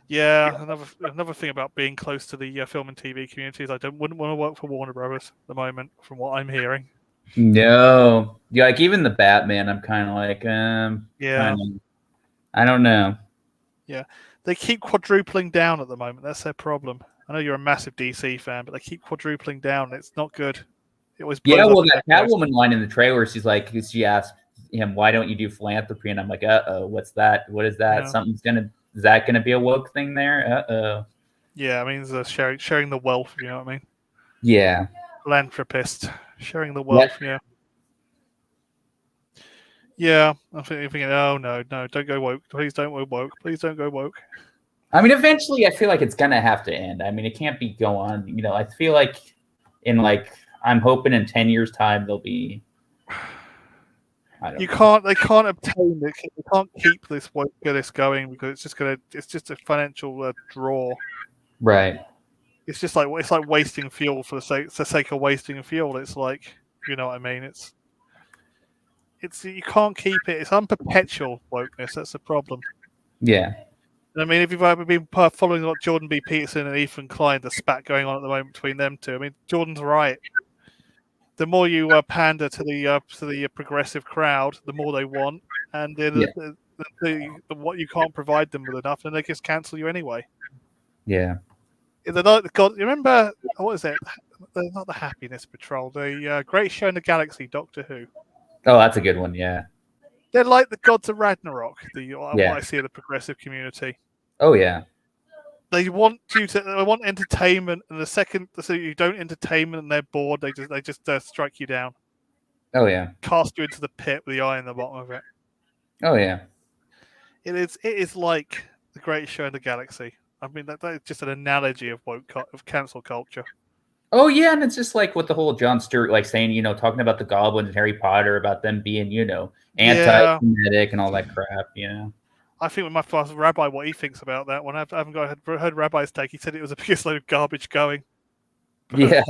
Yeah. Another thing about being close to the film and TV community is wouldn't want to work for Warner Brothers at the moment, from what I'm hearing. No, yeah, like even the Batman, I'm kind of like, I don't know. Yeah, they keep quadrupling down at the moment. That's their problem. I know you're a massive DC fan, but they keep quadrupling down. It's not good. It was that Catwoman line in the trailer. She asked him, "Why don't you do philanthropy?" And I'm like, what's that? What is that? Yeah. Is that gonna be a woke thing there? Yeah, I mean, it's sharing the wealth. You know what I mean? Yeah. Philanthropist sharing the wealth. Yeah. Yeah, I'm thinking, oh no, don't go woke. Please don't go woke. Please don't go woke. I mean, eventually, I feel like it's gonna have to end. I mean, it can't be go on. I feel like I'm hoping in 10 years' time there'll be. They can't obtain it. They can't keep this going because it's just a financial draw. Right. It's just like wasting fuel for the sake of wasting fuel. It's like, you know what I mean? It's you can't keep it. It's unperpetual wokeness. That's the problem. Yeah. I mean, if you've ever been following what Jordan B. Peterson and Ethan Klein, the spat going on at the moment between them two. I mean, Jordan's right. The more you pander to the progressive crowd, the more they want, and what you can't provide them with enough, then they just cancel you anyway. Yeah. God, you remember what is it? Not the Happiness Patrol, the Great Show in the Galaxy, Doctor Who. Oh, that's a good one. Yeah. They're like the gods of Ragnarok. What I see of the progressive community. Oh yeah. they want entertainment, and the second you don't entertainment and they're bored, they just strike you down, Oh yeah. cast you into the pit with the eye in the bottom of it. Oh yeah. It is like the greatest show in the galaxy. I mean, that is just an analogy of cancel culture. Oh yeah, and it's just like with the whole Jon Stewart, like saying, talking about the goblins and Harry Potter, about them being, anti-Semitic and all that crap, I think with my father rabbi, what he thinks about that one, I haven't heard Rabbi's take. He said it was the biggest load of garbage going. But Yeah.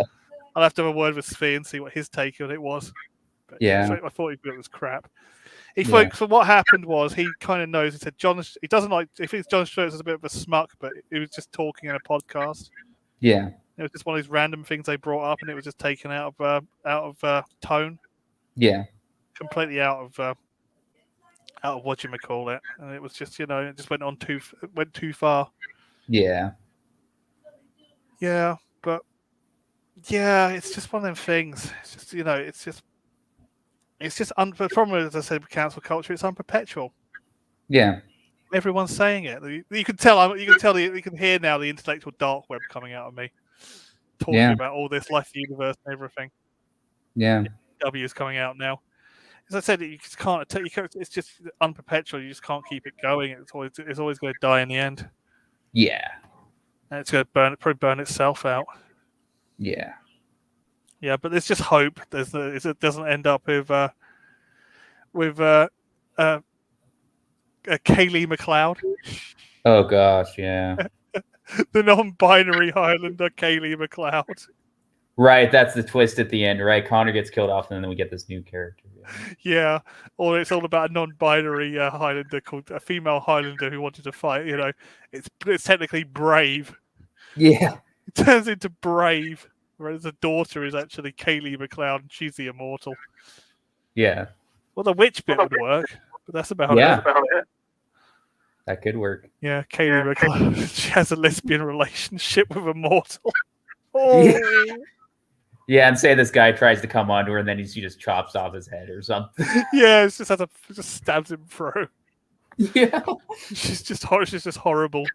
I'll have to have a word with Svi and see what his take on it was. But Yeah. I thought it was crap. So what happened was he kind of knows. He said he doesn't like. He thinks Jon Stewart is a bit of a smuck, but he was just talking in a podcast. Yeah. It was just one of these random things they brought up, and it was just taken out of tone. Yeah. Completely out of what you may call it, and it was just it just went too far. Yeah. Yeah, but yeah, it's just one of them things. It's just the problem, as I said, with cancel culture, it's unperpetual. Yeah. Everyone's saying it. You can tell. You can hear now the intellectual dark web coming out of me, talking about all this life, the universe, and everything. Yeah. W is coming out now. As I said, you just can't. It's just unperpetual. You just can't keep it going. It's always going to die in the end. Yeah. And it's going to probably burn itself out. Yeah. Yeah, but there's just hope. It doesn't end up with Kaylee MacLeod. Oh gosh, yeah. The non-binary Highlander Kaylee MacLeod. Right, that's the twist at the end, right? Connor gets killed off, and then we get this new character. Yeah, or it's all about a non-binary Highlander called a female Highlander who wanted to fight. It's technically Brave. Yeah. It turns into Brave, whereas the daughter is actually Kaylee MacLeod, and she's the immortal. Yeah. Well, the witch bit would work, but that's about it. That could work. Yeah, Kaylee MacLeod. She has a lesbian relationship with a mortal. Oh. Yeah, and say this guy tries to come onto her, and then he just chops off his head or something. Yeah, it just stabs him through. Yeah, she's just horrible.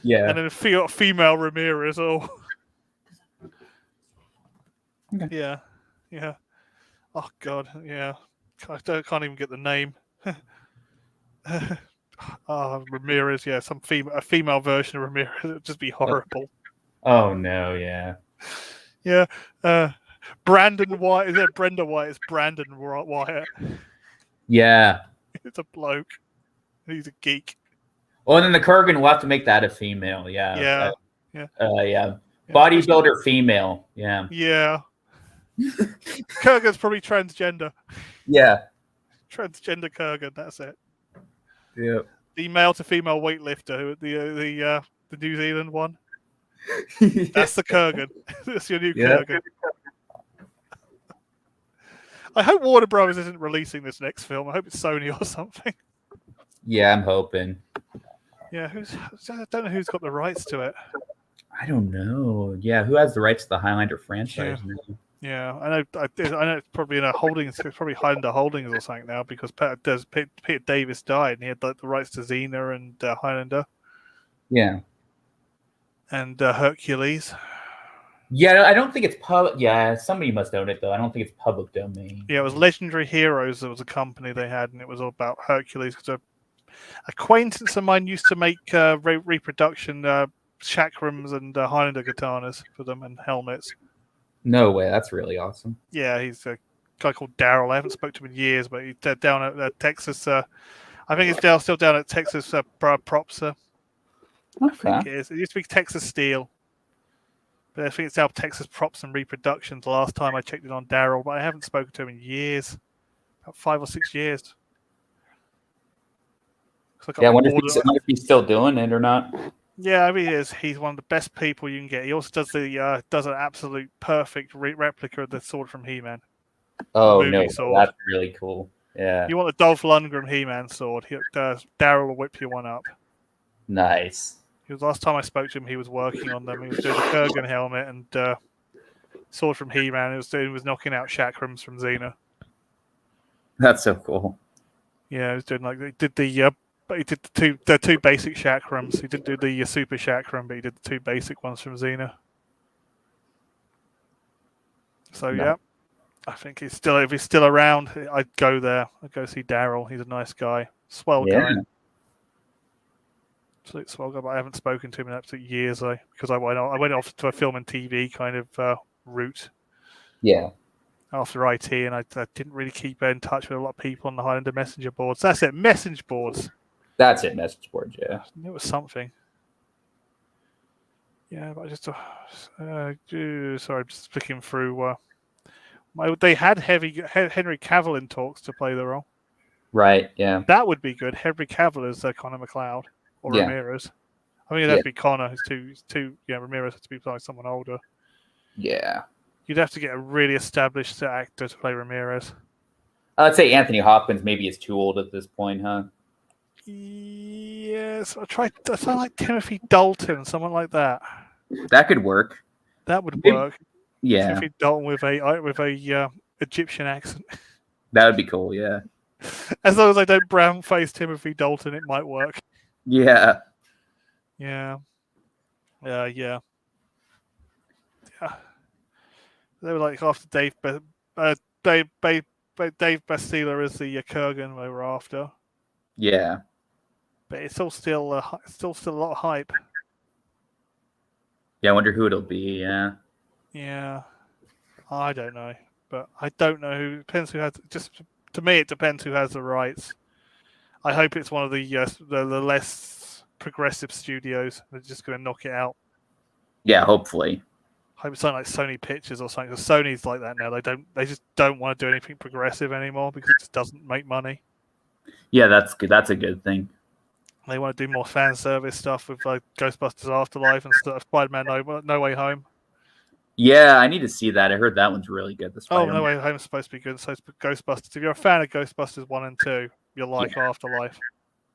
Yeah, and then female Ramirez. Oh, okay. Yeah. Oh God, yeah. I can't even get the name. Ramirez. Yeah, a female version of Ramirez. It'd just be horrible. Oh no, yeah. Yeah, Brandon White. Is it Brenda White? It's Brandon Wyatt. Yeah. It's a bloke. He's a geek. Oh, and then the Kurgan will have to make that a female. Yeah. Yeah. Bodybuilder female. Yeah. Yeah. Kurgan's probably transgender. Yeah. Transgender Kurgan. That's it. Yeah. The male to female weightlifter. The New Zealand one. That's the Kurgan. That's your new Kurgan. I hope Warner Brothers isn't releasing this next film. I hope it's Sony or something. Yeah, I'm hoping. Yeah, I don't know who's got the rights to it. I don't know. Yeah, who has the rights to the Highlander franchise now? Yeah, I know it's probably in a holdings. It's probably Highlander Holdings or something now because Peter Davis died and he had the rights to Xena and Highlander. Yeah. And Hercules. Yeah, I don't think it's public. Yeah, somebody must own it though. I don't think it's public domain. Yeah, it was Legendary Heroes. There was a company they had, and it was all about Hercules. Because an acquaintance of mine used to make reproduction chakrams and Highlander katanas for them and helmets. No way, that's really awesome. Yeah, he's a guy called Daryl. I haven't spoken to him in years, but he's down at Texas. I think he's still down at Texas Props. I think it is. It used to be Texas Steel. But I think it's now Texas Props and Reproductions. The last time I checked it on Daryl, but I haven't spoken to him in years. About 5 or 6 years. I wonder if he's still doing it or not. Yeah, I mean, he is. He's one of the best people you can get. He also does an absolute perfect replica of the sword from He-Man. Oh, no, that's really cool. Yeah. You want the Dolph Lundgren He-Man sword, Daryl will whip you one up. Nice. Last time I spoke to him, he was working on them. He was doing the Kurgan helmet and sword from He-Man. He was knocking out chakrams from Xena. That's so cool. Yeah, he was doing he did the But he did the two basic chakrams. He didn't do the super chakram, but he did the two basic ones from Xena. So No. yeah, I think if he's still around, I'd go there. I'd go see Daryl. He's a nice guy, swell guy. Absolute swell guy, but I haven't spoken to him in absolute years, because I went off to a film and TV kind of route. Yeah. After IT, and I didn't really keep in touch with a lot of people on the Highlander messenger boards. That's it, message boards. That's it, message boards, yeah. I knew it was something. Yeah, but I just sorry, I'm just flicking through. They had Henry Cavill in talks to play the role. Right, yeah. That would be good. Henry Cavill as Connor McLeod or Ramirez. I think it'd have to be Connor. Who's too. Yeah, Ramirez has to be like someone older. Yeah. You'd have to get a really established actor to play Ramirez. I'd say Anthony Hopkins maybe is too old at this point, huh? Yes, I sound like Timothy Dalton, someone like that. That could work. That would work. Yeah. Timothy Dalton with a Egyptian accent. That would be cool, yeah. As long as I don't brown face Timothy Dalton, it might work. Yeah. Yeah. Yeah. They were like after Dave Bastila as the Kurgan they were after. Yeah. But it's still a lot of hype. Yeah, I wonder who it'll be, yeah. Yeah. I don't know. But I don't know who. Depends who has. Just to me, it depends who has the rights. I hope it's one of the less progressive studios. They're just going to knock it out. Yeah, hopefully. I hope it's something like Sony Pictures or something. Because Sony's like that now. They just don't want to do anything progressive anymore because it just doesn't make money. Yeah, that's good. That's a good thing. They want to do more fan service stuff with like Ghostbusters Afterlife and stuff. Spider-Man No Way Home. Yeah, I need to see that. I heard that one's really good. No Way Home is supposed to be good. So it's Ghostbusters. If you're a fan of Ghostbusters 1 and 2, you'll like Afterlife.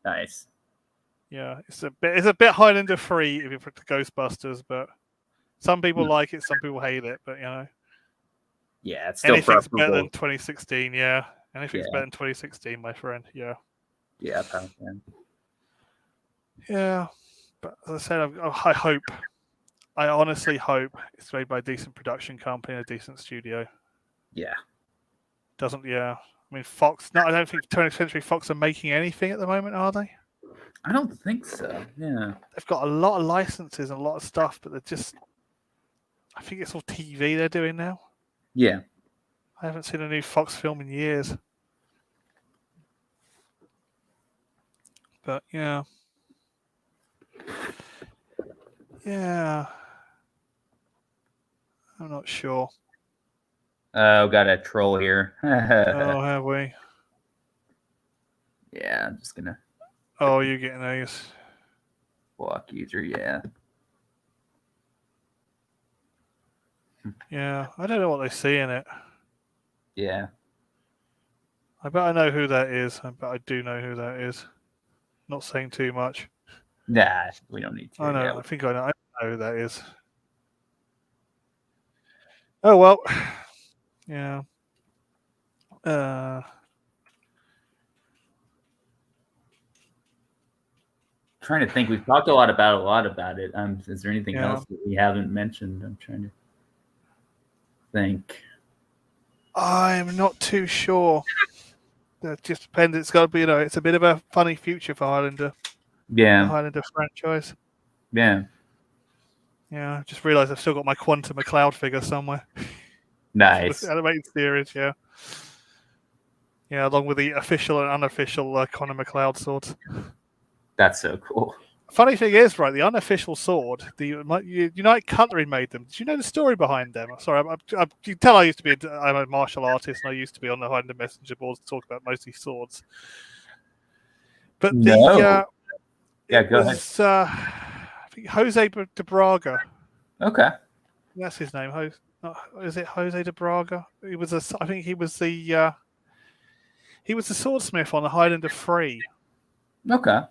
Nice. Yeah, it's a bit Highlander free if you're for Ghostbusters, but some people like it, some people hate it. But yeah, it's still anything's better than 2016. Yeah, anything's better than 2016, my friend. Yeah. Yeah, pal. Yeah, but as I said, I honestly hope it's made by a decent production company and a decent studio. Yeah. I mean, Fox. No, I don't think 20th Century Fox are making anything at the moment, are they? I don't think so. Yeah. They've got a lot of licenses and a lot of stuff, but they're just. I think it's all TV they're doing now. Yeah. I haven't seen a new Fox film in years. But yeah. Yeah. I'm not sure. Oh, got a troll here. Oh, have we? Yeah, I'm just gonna. Oh, you're getting these. Block user, yeah. Yeah, I don't know what they see in it. Yeah. I bet I know who that is. I bet I do know who that is. Not saying too much. Nah, we don't need to. I know. I think I know who that is. Oh well. Yeah. Trying to think. We've talked a lot about it. Is there anything else that we haven't mentioned? I'm trying to think. I'm not too sure. It just depends. It's got to be, it's a bit of a funny future for Highlander. Yeah. The Highlander franchise. Yeah. Yeah. I just realised I've still got my Quantum McLeod figure somewhere. Nice. Animated series, yeah. Yeah, along with the official and unofficial Connor McLeod swords. That's so cool. Funny thing is, right, the unofficial sword, the United Cutlery made them. Did you know the story behind them? Sorry, you can tell I'm a martial artist, and I used to be on the Highlander messenger boards to talk about mostly swords. But go ahead. I think Jose de Braga. Okay. That's his name. Is it Jose de Braga? I think he was the swordsmith on the Highlander 3. Okay.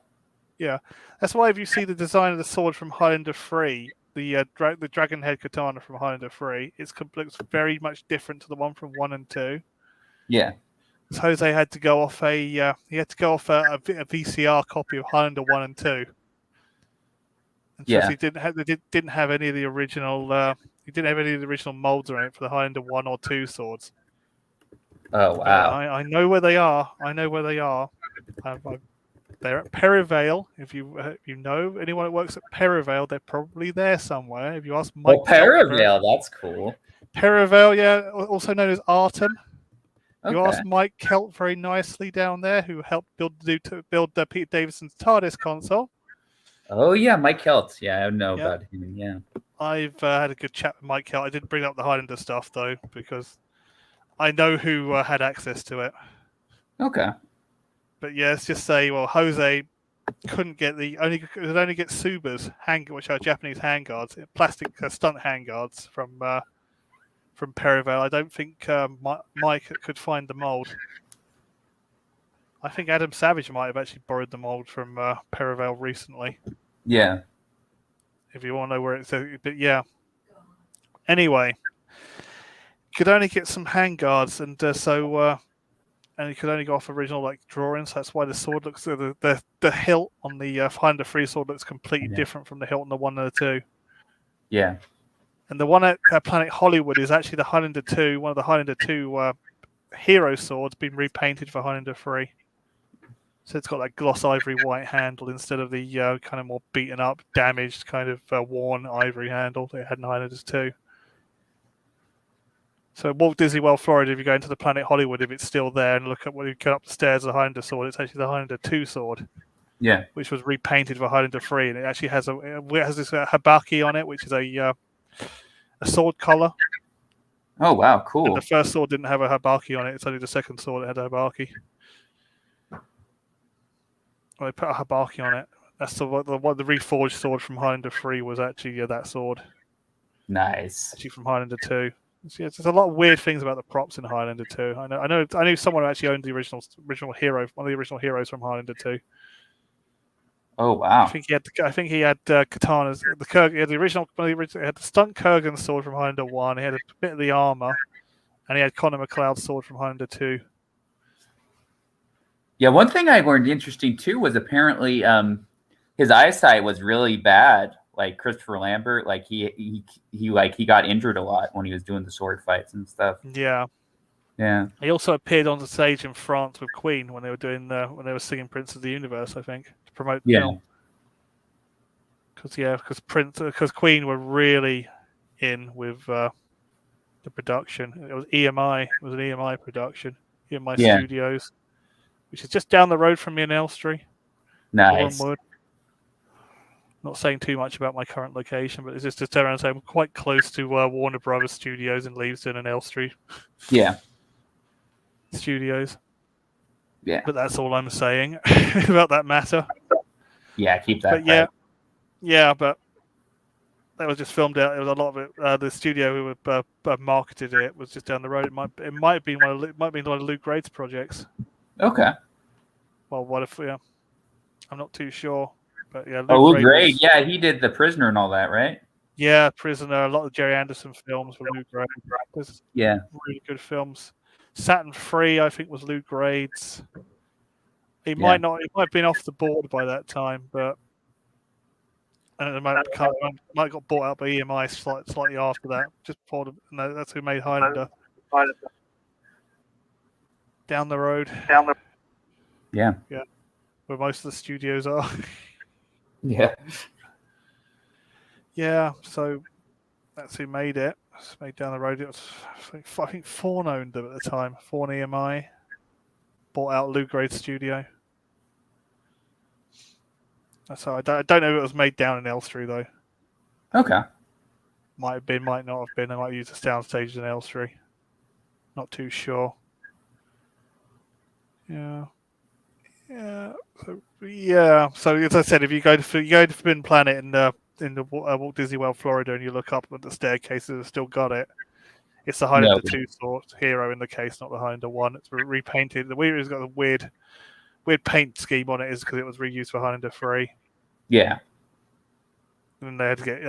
Yeah, that's why if you see the design of the sword from Highlander 3, the dragon head katana from Highlander 3, looks very much different to the one from 1 and 2. Yeah. Jose had to go off a VCR copy of Highlander 1 and 2. And Yeah. he didn't have any of the original. He didn't have any of the original molds or anything for the Highlander 1 or 2 swords. Oh wow. I know where they are. They're at Perivale. If you know anyone that works at Perivale, they're probably there somewhere. If you ask Mike. Oh, Perivale, that's cool. Perivale, yeah, also known as Artem. Okay. You asked Mike Kelt very nicely down there, who helped build Pete Davidson's TARDIS console. Oh yeah, Mike Kelt. Yeah, I know about him. Yeah. I've had a good chat with Mike Kelt. I didn't bring up the Highlander stuff though, because I know who had access to it. Okay. But yeah, let's just say, well, Jose couldn't get could only get Suba's which are Japanese handguards, plastic stunt handguards from Perivale. I don't think Mike could find the mold. I think Adam Savage might have actually borrowed the mold from Perivale recently. Yeah. If you want to know where it's, but yeah. Anyway, could only get some handguards, and and you could only go off original drawings. That's why the sword looks the hilt on the Highlander 3 sword looks completely different from the hilt on the 1 and the 2. Yeah. And the one at Planet Hollywood is actually the Highlander 2, one of the Highlander 2 hero swords been repainted for Highlander 3. So it's got that gloss ivory white handle instead of the kind of more beaten up, damaged, kind of worn ivory handle they had in Highlanders 2. So Walt Disney World, Florida, if you go into the Planet Hollywood, if it's still there and look at when you go up the stairs of the Highlander sword, it's actually the Highlander 2 sword. Yeah. Which was repainted for Highlander 3, and it actually has this habaki on it, which is a sword collar. Oh wow, cool. And the first sword didn't have a habaki on it. It's only the second sword that had a habaki. Well, they put a habaki on it. That's the reforged sword from Highlander 3 was actually that sword. Nice. Actually from Highlander 2. So, yeah, there's a lot of weird things about the props in Highlander 2. I knew someone who actually owned the original hero, one of the original heroes from Highlander 2. Oh wow! I think he had katanas. He had the original. He had the stunt Kurgan sword from Highlander 1. He had a bit of the armor, and he had Connor McLeod's sword from Highlander 2. Yeah, one thing I learned interesting too was apparently his eyesight was really bad. Like Christopher Lambert, like he got injured a lot when he was doing the sword fights and stuff. Yeah. Yeah. He also appeared on the stage in France with Queen when they were singing Prince of the Universe, I think, to promote the film. Because Queen were really in with the production. It was EMI. It was an EMI production. EMI Studios, which is just down the road from me in Elstree. Nice. Not saying too much about my current location, but it's just to turn around and say I'm quite close to Warner Brothers Studios in Leavesden and Elstree. Yeah. Studios. Yeah. But that's all I'm saying about that matter. Yeah, keep that. But yeah, but that was just filmed out. It was a lot of it. The studio who marketed it was just down the road. It might have been one of Luke Grade's projects. Okay. Well, what if? Yeah, I'm not too sure. But yeah, Luke Grade. Yeah, he did The Prisoner and all that, right? Yeah, Prisoner. A lot of Jerry Anderson films were Luke Grade. Yeah, really good films. Saturn Free, I think, was Luke Grade's. He might have been off the board by that time, but it might have got bought out by EMI slightly after that. Just before that's who made Highlander. Down the road. Yeah. Yeah. Where most of the studios are. Yeah. Yeah, so that's who made it. It's made down the road. It was, I think Fawn owned them at the time. Fawn EMI bought out Luke Grade's studio. So I don't know if it was made down in Elstree though. Okay. Might have been, might not have been. They might use the sound stages in Elstree. Not too sure. Yeah. So as I said, if you go to Forbidden Planet in the Walt Disney World, Florida, and you look up at the staircases, it's still got it. It's the Highlander 2 sword hero in the case, not the Highlander 1. It's repainted. The weird, it's got a weird paint scheme on it, is because it was reused for Highlander 3. Yeah. And they had to get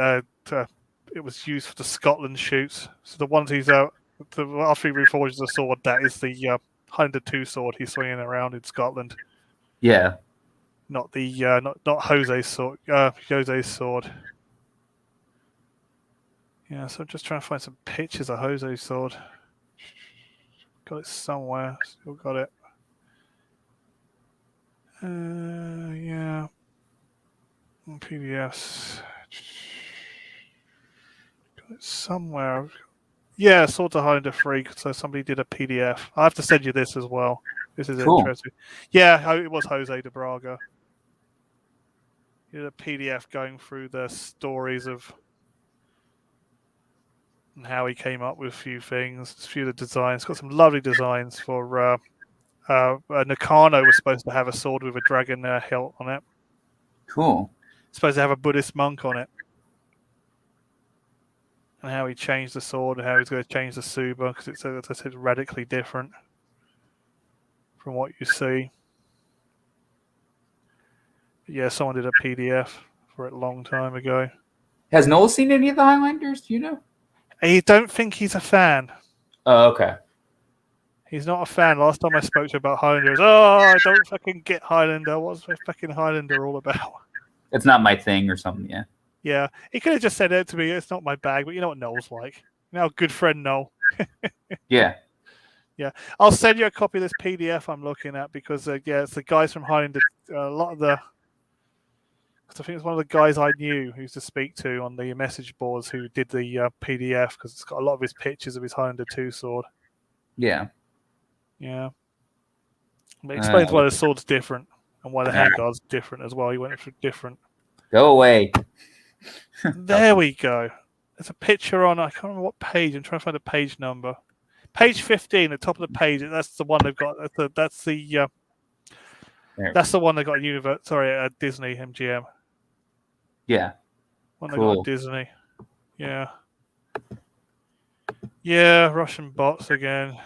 it was used for the Scotland shoots. So the ones after he reforges the sword, that is the Highlander 2 sword he's swinging around in Scotland. Yeah. Not the not Jose's sword. Jose's sword. Yeah, so I'm just trying to find some pictures of Jose's sword. Got it somewhere. Still got it. Yeah. PDFs. Got it somewhere. Yeah, Sword to Highlander 3. So somebody did a PDF. I have to send you this as well. This is Cool. interesting. Yeah, it was Jose de Braga. He did a PDF going through the stories of and how he came up with a few things, a few of the designs. Got some lovely designs for Nakano was supposed to have a sword with a dragon hilt on it. Cool. Supposed to have a Buddhist monk on it. And how he changed the sword and how he's going to change the Suba because it's, as I said, radically different from what you see. But yeah, someone did a PDF for it a long time ago. Has Noel seen any of the Highlanders? Do you know? I don't think he's a fan. Oh, okay. He's not a fan. Last time I spoke to him about Highlander, he was, I don't fucking get Highlander. What's fucking Highlander all about? It's not my thing or something, yeah. Yeah, he could have just said it to me. It's not my bag, but you know what Noel's like. You know, good friend Noel. Yeah. Yeah, I'll send you a copy of this PDF I'm looking at because it's the guys from Highlander. A lot of the, because I think it's one of the guys I knew who used to speak to on the message boards who did the PDF because it's got a lot of his pictures of his Highlander 2 sword. Yeah. Yeah, but it explains why the sword's different and why the handguard's different as well. He went for different. Go away. There we go. There's a picture on. I can't remember what page. I'm trying to find a page number. Page 15, the top of the page. That's the one they've got. That's the one they got at Disney MGM. Yeah. One they got at Disney. Yeah. Yeah, Russian bots again.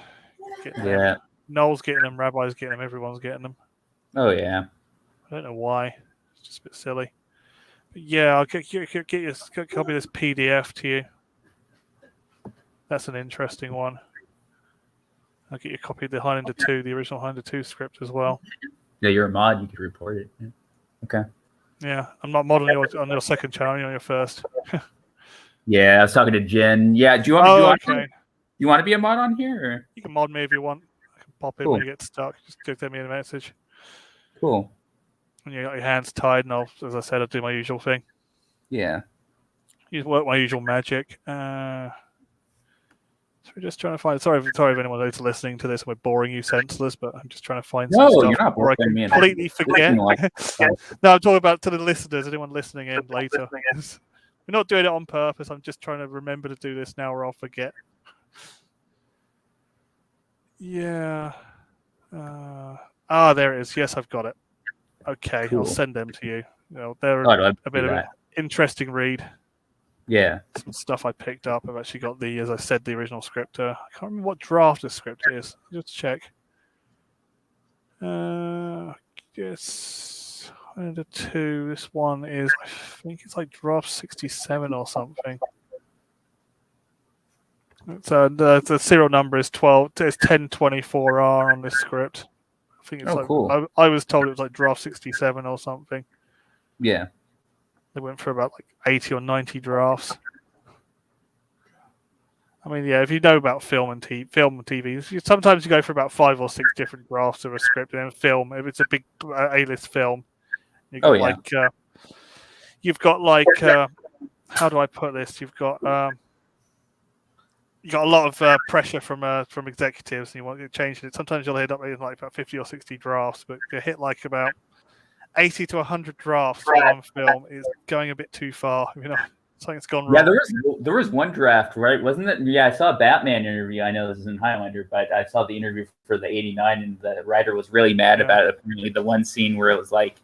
Yeah. Noel's getting them. Rabbi's getting them. Everyone's getting them. Oh yeah. I don't know why. It's just a bit silly. But yeah, I'll get you a copy of this PDF to you. That's an interesting one. I'll get you a copy of the Highlander 2, the original Highlander 2 script as well. Yeah, you're a mod. You could report it. Yeah. Okay. Yeah, I'm not modding on your second channel. You're on your first. Yeah, I was talking to Jen. Yeah, do you want? Okay. You want to be a mod on here? Or? You can mod me if you want. I can pop in when you get stuck. Just send me a message. Cool. When you got your hands tied, and as I said, I'll do my usual thing. Yeah. Work my usual magic. So we're just trying to find. Sorry if anyone who's listening to this, we're boring you senseless, but I'm just trying to find some stuff you're not before I completely forget. No, I'm talking about to the listeners. Anyone listening in later. We're not doing it on purpose. I'm just trying to remember to do this now, or I'll forget. Yeah. There it is. Yes, I've got it. Okay, cool. I'll send them to you. They're a bit of an interesting read. Yeah. Some stuff I picked up. I've actually got as I said, the original script. I can't remember what draft the script is. Just check. Yes. Highlander 2. This one is, I think it's like draft 67 or something. So the serial number is 1024R on this script. I think it's cool. I was told it was like draft 67 or something. Yeah. They went for about like 80 or 90 drafts. I mean, yeah, if you know about film and TV, sometimes you go for about 5 or 6 different drafts of a script, and then film. If it's a big A-list film, you've got how do I put this? You've got a lot of pressure from executives, and you want to change it. Sometimes you'll hit up in like about 50 or 60 drafts, but you hit like about 80 to 100 drafts for one film is going a bit too far. Something's gone wrong. Yeah, there was one draft, right? Wasn't it? Yeah, I saw a Batman interview. I know this is in Highlander, but I saw the interview for the 89, and the writer was really mad about it. Apparently, the one scene where it was like,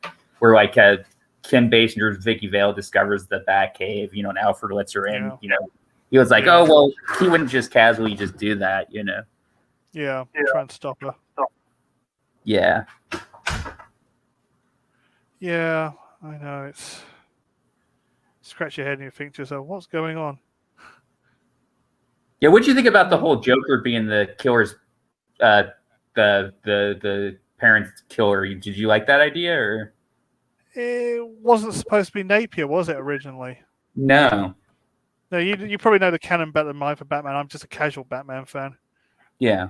Kim Basinger's Vicky Vale discovers the Batcave, and Alfred lets her in, He was like, oh, well, he wouldn't just casually just do that, Yeah, try and stop her. Yeah. Yeah, I know. It's scratch your head and you think to yourself, what's going on? Yeah, what do you think about the whole Joker being the killer's the parents kill her. Did you like that idea or It wasn't supposed to be Napier, was it originally? no? No, you probably know the canon better than mine for Batman. I'm just a casual Batman fan. Yeah,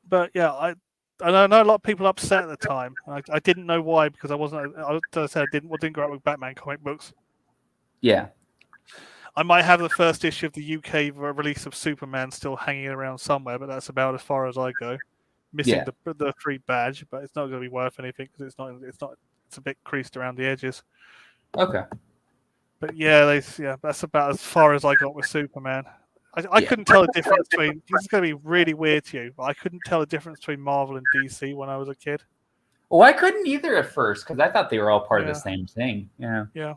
But yeah, I know a lot of people upset at the time. I didn't know why because I wasn't. As I said, I didn't grow up with Batman comic books. yeah, I might have the first issue of the UK release of Superman still hanging around somewhere, but that's about as far as I go. Missing yeah. the free badge, but it's not going to be worth anything because it's a bit creased around the edges. Okay. But yeah, that's about as far as I got with Superman. I Yeah. couldn't tell the difference between. This is going to be really weird to you, but I couldn't tell the difference between Marvel and DC when I was a kid. Well, I couldn't either at first because I thought they were all part of Yeah. the same thing. Yeah. Yeah.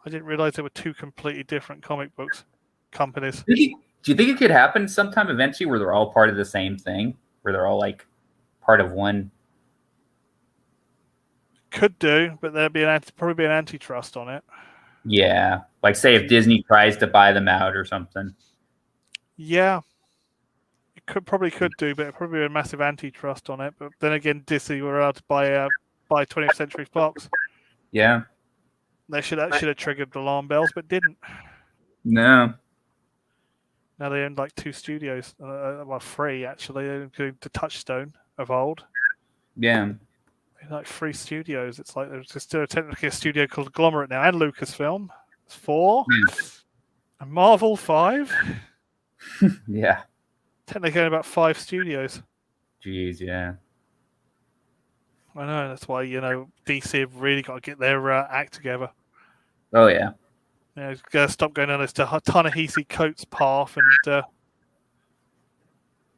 I didn't realize they were two completely different comic books companies. Do you think it could happen sometime eventually where they're all part of the same thing, where they're all like part of one? Could do, but there'd be probably be an antitrust on it. Yeah, like say if Disney tries to buy them out or something. Yeah, it could do, but it'd probably be a massive antitrust on it. But then again, Disney were allowed to buy 20th Century Fox. Yeah. They should have triggered the alarm bells, but didn't. No. Now they own like 2 studios, well 3 actually, including the Touchstone of old. Yeah. Like 3 studios. It's like there's still technically a studio called Glomerate now, and Lucasfilm. It's 4. Yeah. And Marvel 5. Yeah. Technically only about 5 studios. Jeez, yeah. I know, that's why, DC have really got to get their act together. Oh, yeah. Got to stop going down this Ta-Nehisi Coates path and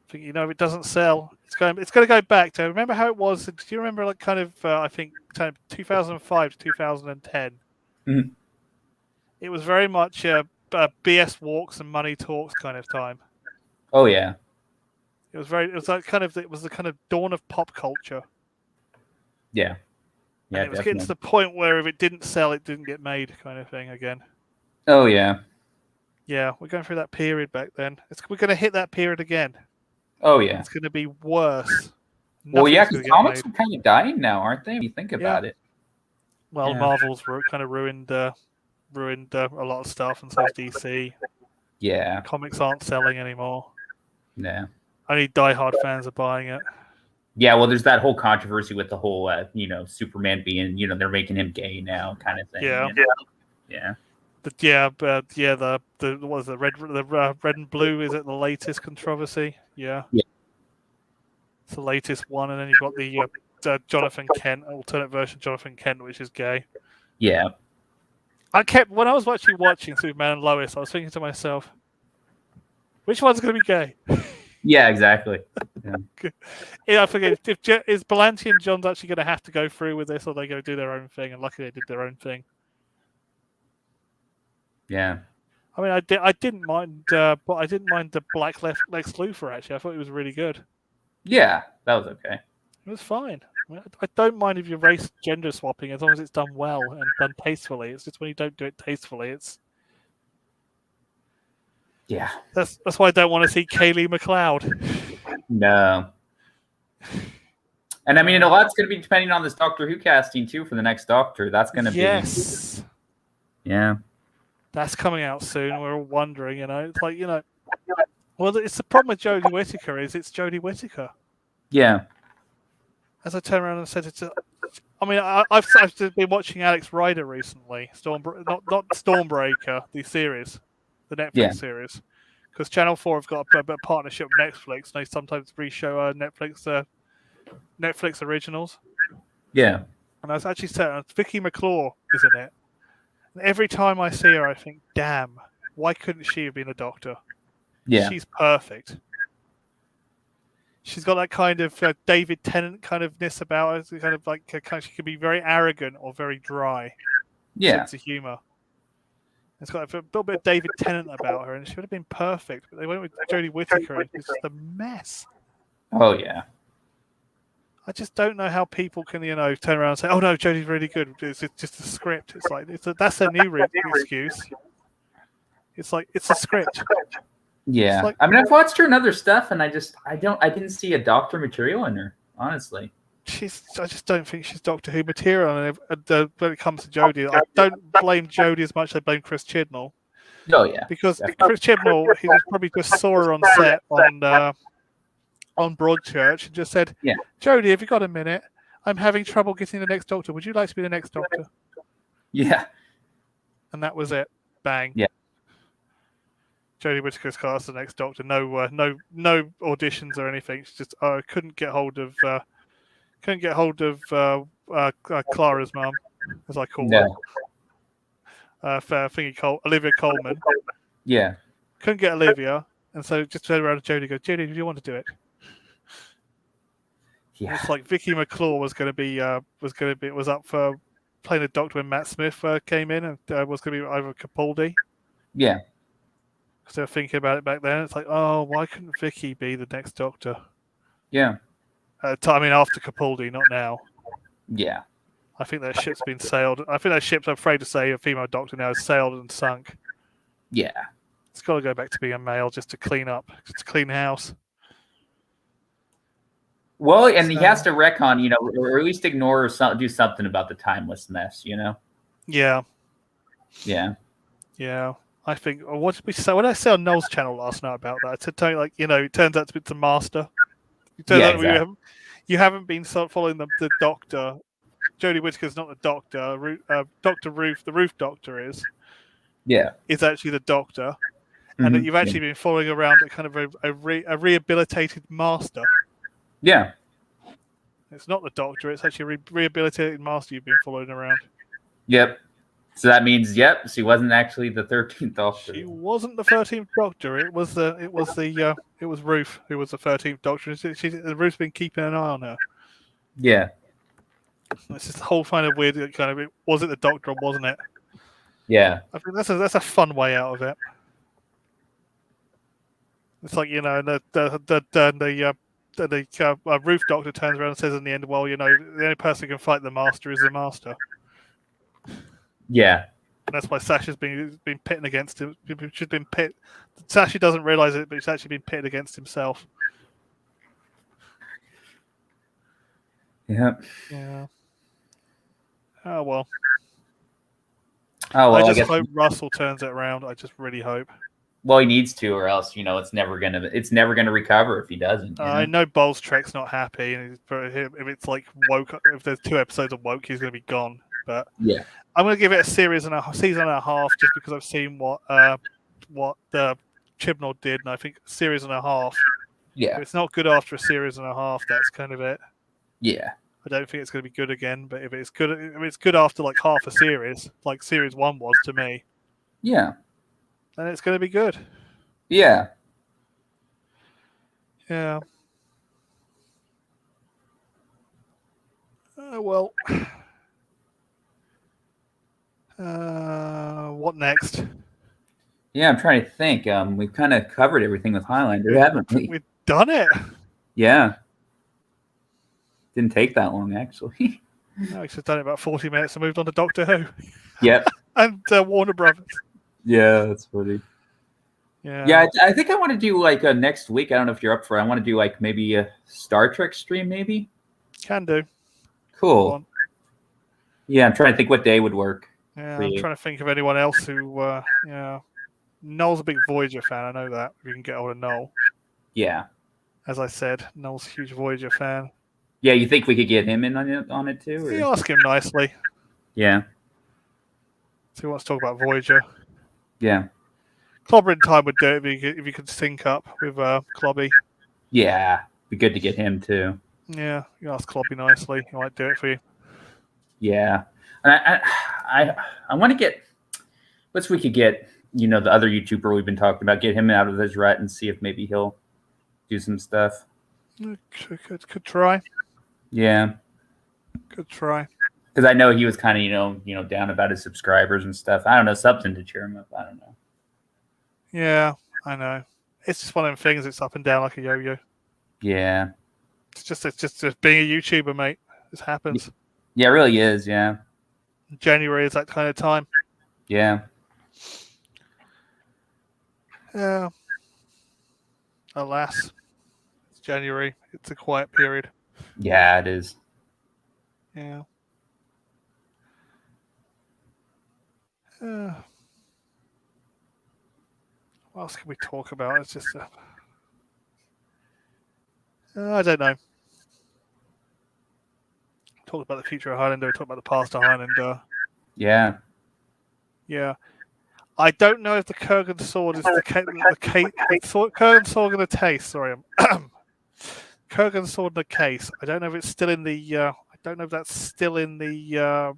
think, if it doesn't sell, it's going to go back to, remember how it was, do you remember like I think 2005 to 2010? Mhm. It was very much BS walks and money talks kind of time. Oh, yeah. It was the kind of dawn of pop culture. Yeah. Yeah, and it was getting to the point where if it didn't sell, it didn't get made kind of thing again. Oh, yeah. Yeah, we're going through that period back then. We're going to hit that period again. Oh, yeah. It's going to be worse. Well, yeah, Nothing's because gonna get comics are kind of dying now, aren't they? When you think about it. Well, Yeah. Marvel's kind of ruined a lot of stuff, and so is DC. Yeah. Comics aren't selling anymore. Yeah. Only diehard fans are buying it. Yeah, well, there's that whole controversy with the whole, Superman being, they're making him gay now, kind of thing. Yeah. Yeah. The what was the red and blue? Is it the latest controversy? Yeah. Yeah. It's the latest one, and then you've got the Jonathan Kent alternate version of Jonathan Kent, which is gay. Yeah. When I was actually watching Superman and Lois, I was thinking to myself, which one's going to be gay? Yeah, exactly. Yeah, I forget. Is Belanti and John's actually going to have to go through with this, or are they going to do their own thing? And luckily, they did their own thing. Yeah. I mean, I didn't mind, but I didn't mind the Black Lex Luthor. Actually, I thought it was really good. Yeah, that was okay. It was fine. I don't mind if you're race gender swapping as long as it's done well and done tastefully. It's just when you don't do it tastefully, it's. Yeah. That's why I don't want to see Kaylee MacLeod. No. And I mean, a lot's going to be depending on this Doctor Who casting too for the next Doctor. That's going to be. Yes. Yeah. That's coming out soon. We're all wondering, It's like, well, it's the problem with Jodie Whittaker is it's Jodie Whittaker. Yeah. As I turned around and said, I've been watching Alex Rider recently. Not Stormbreaker, the series, the Netflix series, because Channel 4 have got a partnership with Netflix. And they sometimes re-show Netflix originals. Yeah. And I was actually saying, Vicky McClure is in it. And every time I see her, I think, damn, why couldn't she have been a doctor? Yeah. She's perfect. She's got that kind of David Tennant kind ofness about her. Kind of like she can be very arrogant or very dry. Yeah. Sense of humor. It's got a little bit of David Tennant about her, and she would have been perfect. But they went with Jodie Whittaker, and it's just a mess. Oh yeah. I just don't know how people can, turn around and say, "Oh no, Jodie's really good." It's just a script. It's like that's a new excuse. It's like it's a script. Yeah, like, I mean, I've watched her in other stuff, and I didn't see a Doctor material in her, honestly. I just don't think she's Doctor Who material. And when it comes to Jodie, I don't blame Jodie as much as I blame Chris Chibnall. Oh yeah, Because definitely. Chris Chibnall, he just probably just saw her on set on Broadchurch and just said, Yeah. Jodie, have you got a minute? I'm having trouble getting the next Doctor. Would you like to be the next Doctor? Yeah. And that was it. Bang. Yeah. Jodie Whittaker's cast the next Doctor. No auditions or anything. She just couldn't get hold of Clara's mum, as I call her. Olivia Colman. Yeah. Couldn't get Olivia, and so just turned around to Jodie and go, Jodie, do you want to do it? Yeah. It's like Vicky McClure was up for playing a Doctor when Matt Smith came in, and was going to be over Capaldi. Yeah. Because they were thinking about it back then. It's like, oh, why couldn't Vicky be the next Doctor? Yeah. After Capaldi, not now. Yeah. I think that ship's been sailed. I think that ship's, I'm afraid to say, a female Doctor now is sailed and sunk. Yeah. It's got to go back to being a male just to clean up, just to clean house. Well, and he has to retcon, or at least ignore or do something about the timeless mess, Yeah. Yeah. Yeah. I think, what did we say? What did I say on Noel's channel last night about that? I said, like, it turns out to be the Master. It turns out exactly. You haven't been following the Doctor. Jodie Whittaker's not the Doctor. Dr. Ruth, the Roof Doctor is. Yeah. Is actually the Doctor. And that you've actually been following around a kind of a rehabilitated Master. Yeah. It's not the Doctor. It's actually a rehabilitated Master you've been following around. Yep. So that means, she wasn't actually the 13th Doctor. She wasn't the 13th Doctor. It was Ruth who was the 13th Doctor. Ruth's been keeping an eye on her. Yeah. It's just the whole kind of weird was it the Doctor or wasn't it? Yeah. I think that's a fun way out of it. It's like, the Roof Doctor turns around and says in the end, well, the only person who can fight the Master is the Master. Yeah. And that's why Sasha's been pitting against him. She's been pit. Sasha doesn't realise it, but he's actually been pitted against himself. Yeah. Yeah. Oh well. Oh well. I just hope Russell turns it around. I just really hope. Well, he needs to, or else it's never gonna recover if he doesn't. I know Bowles Trek's not happy, and if it's like Woke, if there's 2 episodes of Woke, he's gonna be gone. But yeah, I'm gonna give it a season and a half, just because I've seen what Chibnall did, and I think a series and a half. Yeah, if it's not good after a series and a half, that's kind of it. Yeah, I don't think it's going to be good again. But if it's good after like half a series, like series 1 was to me. Yeah. Then it's going to be good. Yeah. Yeah. Well. What next? Yeah, I'm trying to think. We've kind of covered everything with Highlander, haven't we? We've done it. Yeah. Didn't take that long, actually. No, we've just done it about 40 minutes and moved on to Doctor Who. Yep. And Warner Brothers. Yeah, that's funny. Yeah. Yeah, I think I want to do like next week. I don't know if you're up for it. I want to do like maybe a Star Trek stream, maybe. Can do. Cool. Yeah, I'm trying to think what day would work. Yeah, I'm trying to think of anyone else who, Noel's a big Voyager fan. I know that. If you can get hold of Noel. Yeah. As I said, Noel's a huge Voyager fan. Yeah, you think we could get him in on it too? Or? You ask him nicely. Yeah. So he wants to talk about Voyager. Yeah. Clobber in Time would do it if you could sync up with Clobby. Yeah, be good to get him too. Yeah, you ask Clobby nicely. He might do it for you. Yeah, and I want to get. Let's we could get the other YouTuber we've been talking about, get him out of his rut and see if maybe he'll do some stuff. Could try. Yeah. Could try. Because I know he was kind of down about his subscribers and stuff. I don't know, something to cheer him up. I don't know. Yeah, I know. It's just one of them things. It's up and down like a yo-yo. Yeah. It's just being a YouTuber, mate. This happens. Yeah, it really is. Yeah. January is that kind of time. Yeah. Yeah. alas, it's January. It's a quiet period. Yeah, it is. Yeah. What else can we talk about? It's just, I don't know. Talk about the future of Highlander. Talk about the past of Highlander. Yeah. Yeah. I don't know if the Kurgan sword is the Kurgan sword in the case. Sorry, Kurgan sword in the case. I don't know if it's still in the. I don't know if that's still in the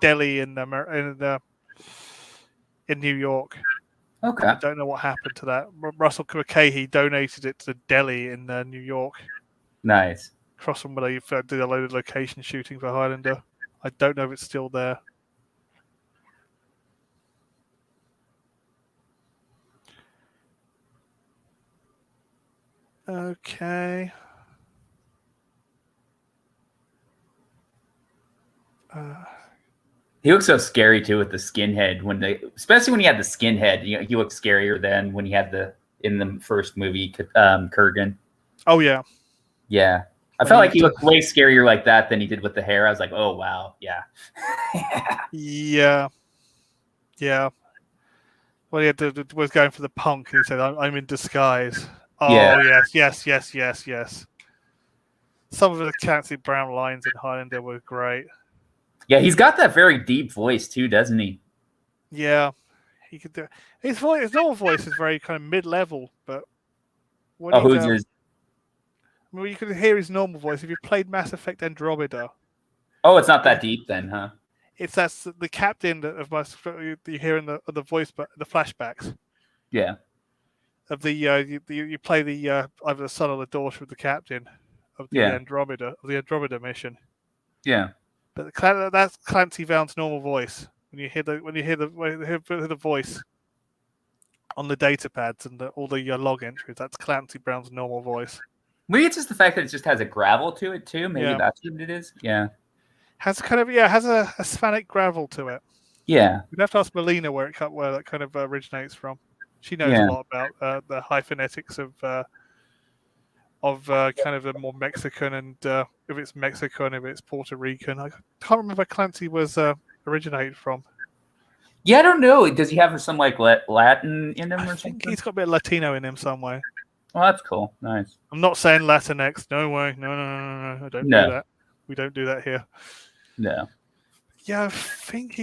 deli in New York. Okay. I don't know what happened to that. Russell McKay donated it to the deli in New York. Nice. Across from where they did a load of location shooting for Highlander. I don't know if it's still there. Okay. He looks so scary too with the skinhead especially when he had the skinhead. He looked scarier than when he had in the first movie, Kurgan. Oh yeah. Yeah. I felt like he looked way scarier like that than he did with the hair. I was like, oh wow, yeah. Yeah. Yeah. Well, he was going for the punk. He said, "I'm in disguise." Oh yeah. yes. Some of the Clancy Brown lines in Highlander were great. Yeah, he's got that very deep voice too, doesn't he? Yeah, he could do. His normal voice is very kind of mid-level, but who's his? I mean, you could hear his normal voice if you played Mass Effect Andromeda. Oh, it's not that deep then, huh? That's the captain of you hear in the voice, but the flashbacks. Yeah. Of the you play the either the son or the daughter of the captain of the Andromeda mission. Yeah. But that's Clancy Brown's normal voice. When you hear the voice on the data pads and all the log entries, that's Clancy Brown's normal voice. Maybe it's just the fact that it just has a gravel to it too. Maybe that's what it is. Yeah. Has a Hispanic gravel to it. Yeah. We'd have to ask Melina where that kind of originates from. She knows a lot about the high phonetics of kind of the more Mexican and if it's Mexican, if it's Puerto Rican. I can't remember where Clancy was originated from. Yeah, I don't know. Does he have some like Latin in him or something? I think he's got a bit of Latino in him some way. Oh, that's cool. Nice. I'm not saying Latinx. No way. No. I don't do that. We don't do that here. No. Yeah, I think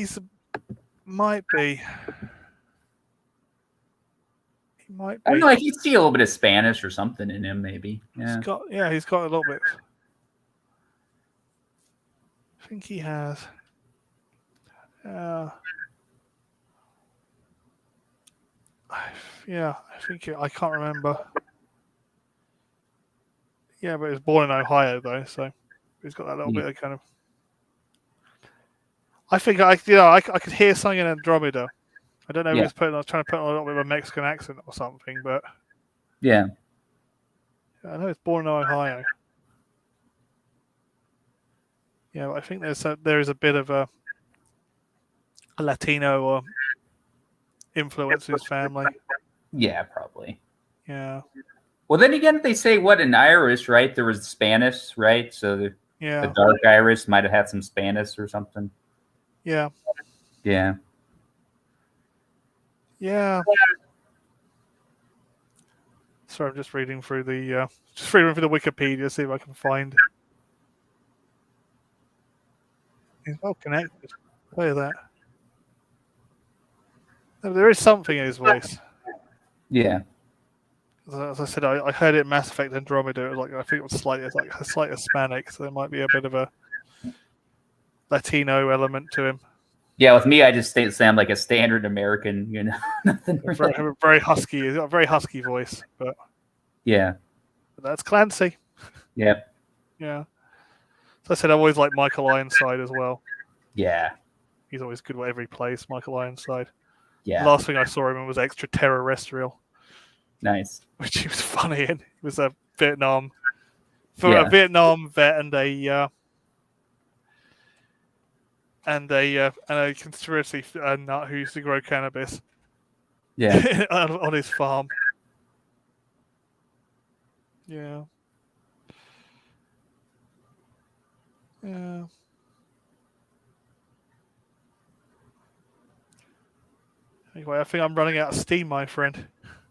might be. He might be. I don't know. I can see a little bit of Spanish or something in him, maybe. Yeah. He's got a little bit. I think he has. I can't remember. Yeah, but he was born in Ohio though, so he's got that little bit of kind of. I think I could hear something in Andromeda. I don't know if he was trying to put on a little bit of a Mexican accent or something, but yeah, I know it's born in Ohio. Yeah, I think there is a bit of a Latino or influence in his family. Yeah, probably. Yeah. Well, then again, they say in Irish, right? There was Spanish, right? So the dark Irish might have had some Spanish or something. Yeah. Yeah. Yeah. Sorry, I'm just reading through the Wikipedia, see if I can find. He's well connected. Look at that. There is something in his voice. Yeah. As I said, I heard it in Mass Effect Andromeda. It was I think it was slightly Hispanic, so there might be a bit of a Latino element to him. Yeah, with me, I just sound like a standard American, nothing. Really. Very husky. He's got a very husky voice, but yeah. But that's Clancy. Yep. Yeah. So I said I always like Michael Ironside as well. Yeah. He's always good whatever he plays, Michael Ironside. Yeah. The last thing I saw him in was Extraterrestrial. Nice. Which he was funny in. He was a Vietnam vet and a conspiracy nut who used to grow cannabis. Yeah. on his farm. Yeah. Yeah. Anyway, I think I'm running out of steam, my friend.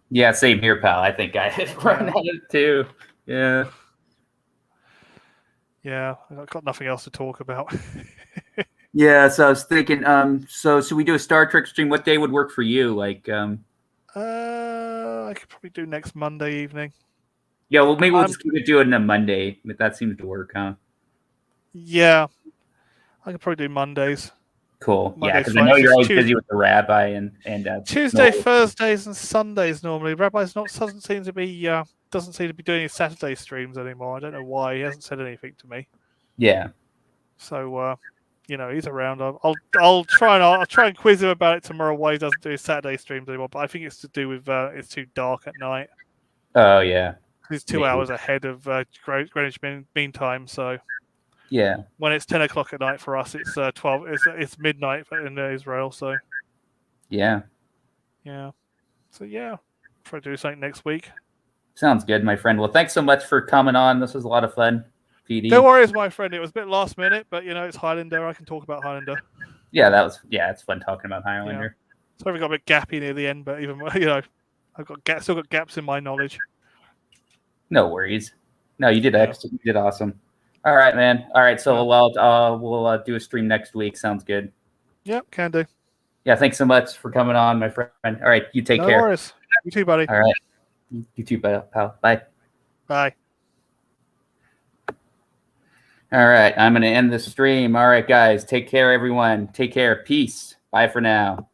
Yeah, same here, pal. I think I run out of too. Yeah. Yeah, I've got nothing else to talk about. Yeah, so I was thinking, so should we do a Star Trek stream? What day would work for you? Like, I could probably do next Monday evening. yeah, well, maybe we'll just keep it doing a Monday. But that seems to work, huh? Yeah, I could probably do Mondays. Cool. Yeah, Monday's because I fine. know It's you're just always busy with the rabbi and Tuesday, Noel. Thursdays, and Sundays normally. Rabbi's not doesn't seem to be doing his Saturday streams anymore. I don't know why. He hasn't said anything to me. Yeah. So he's around. I'll try and quiz him about it tomorrow. Why he doesn't do his Saturday streams anymore? But I think it's to do with it's too dark at night. Oh yeah. He's 2 hours ahead of Greenwich Mean Time. So yeah, when it's 10 o'clock at night for us, it's 12. It's midnight in Israel. So yeah. So try to do something next week. Sounds good, my friend. Well, thanks so much for coming on. This was a lot of fun. PD. No worries, my friend. It was a bit last minute, but it's Highlander. I can talk about Highlander. Yeah, it's fun talking about Highlander. Yeah. Sorry, we got a bit gappy near the end, but even I've still got gaps in my knowledge. No worries. No, you did excellent. You did awesome. All right, man. All right, so we'll do a stream next week. Sounds good. Yep, can do. Yeah, thanks so much for coming on, my friend. All right, you take care. No worries. You too, buddy. All right. You too, pal. Bye. Bye. All right, I'm going to end the stream. All right, guys, take care, everyone. Take care. Peace. Bye for now.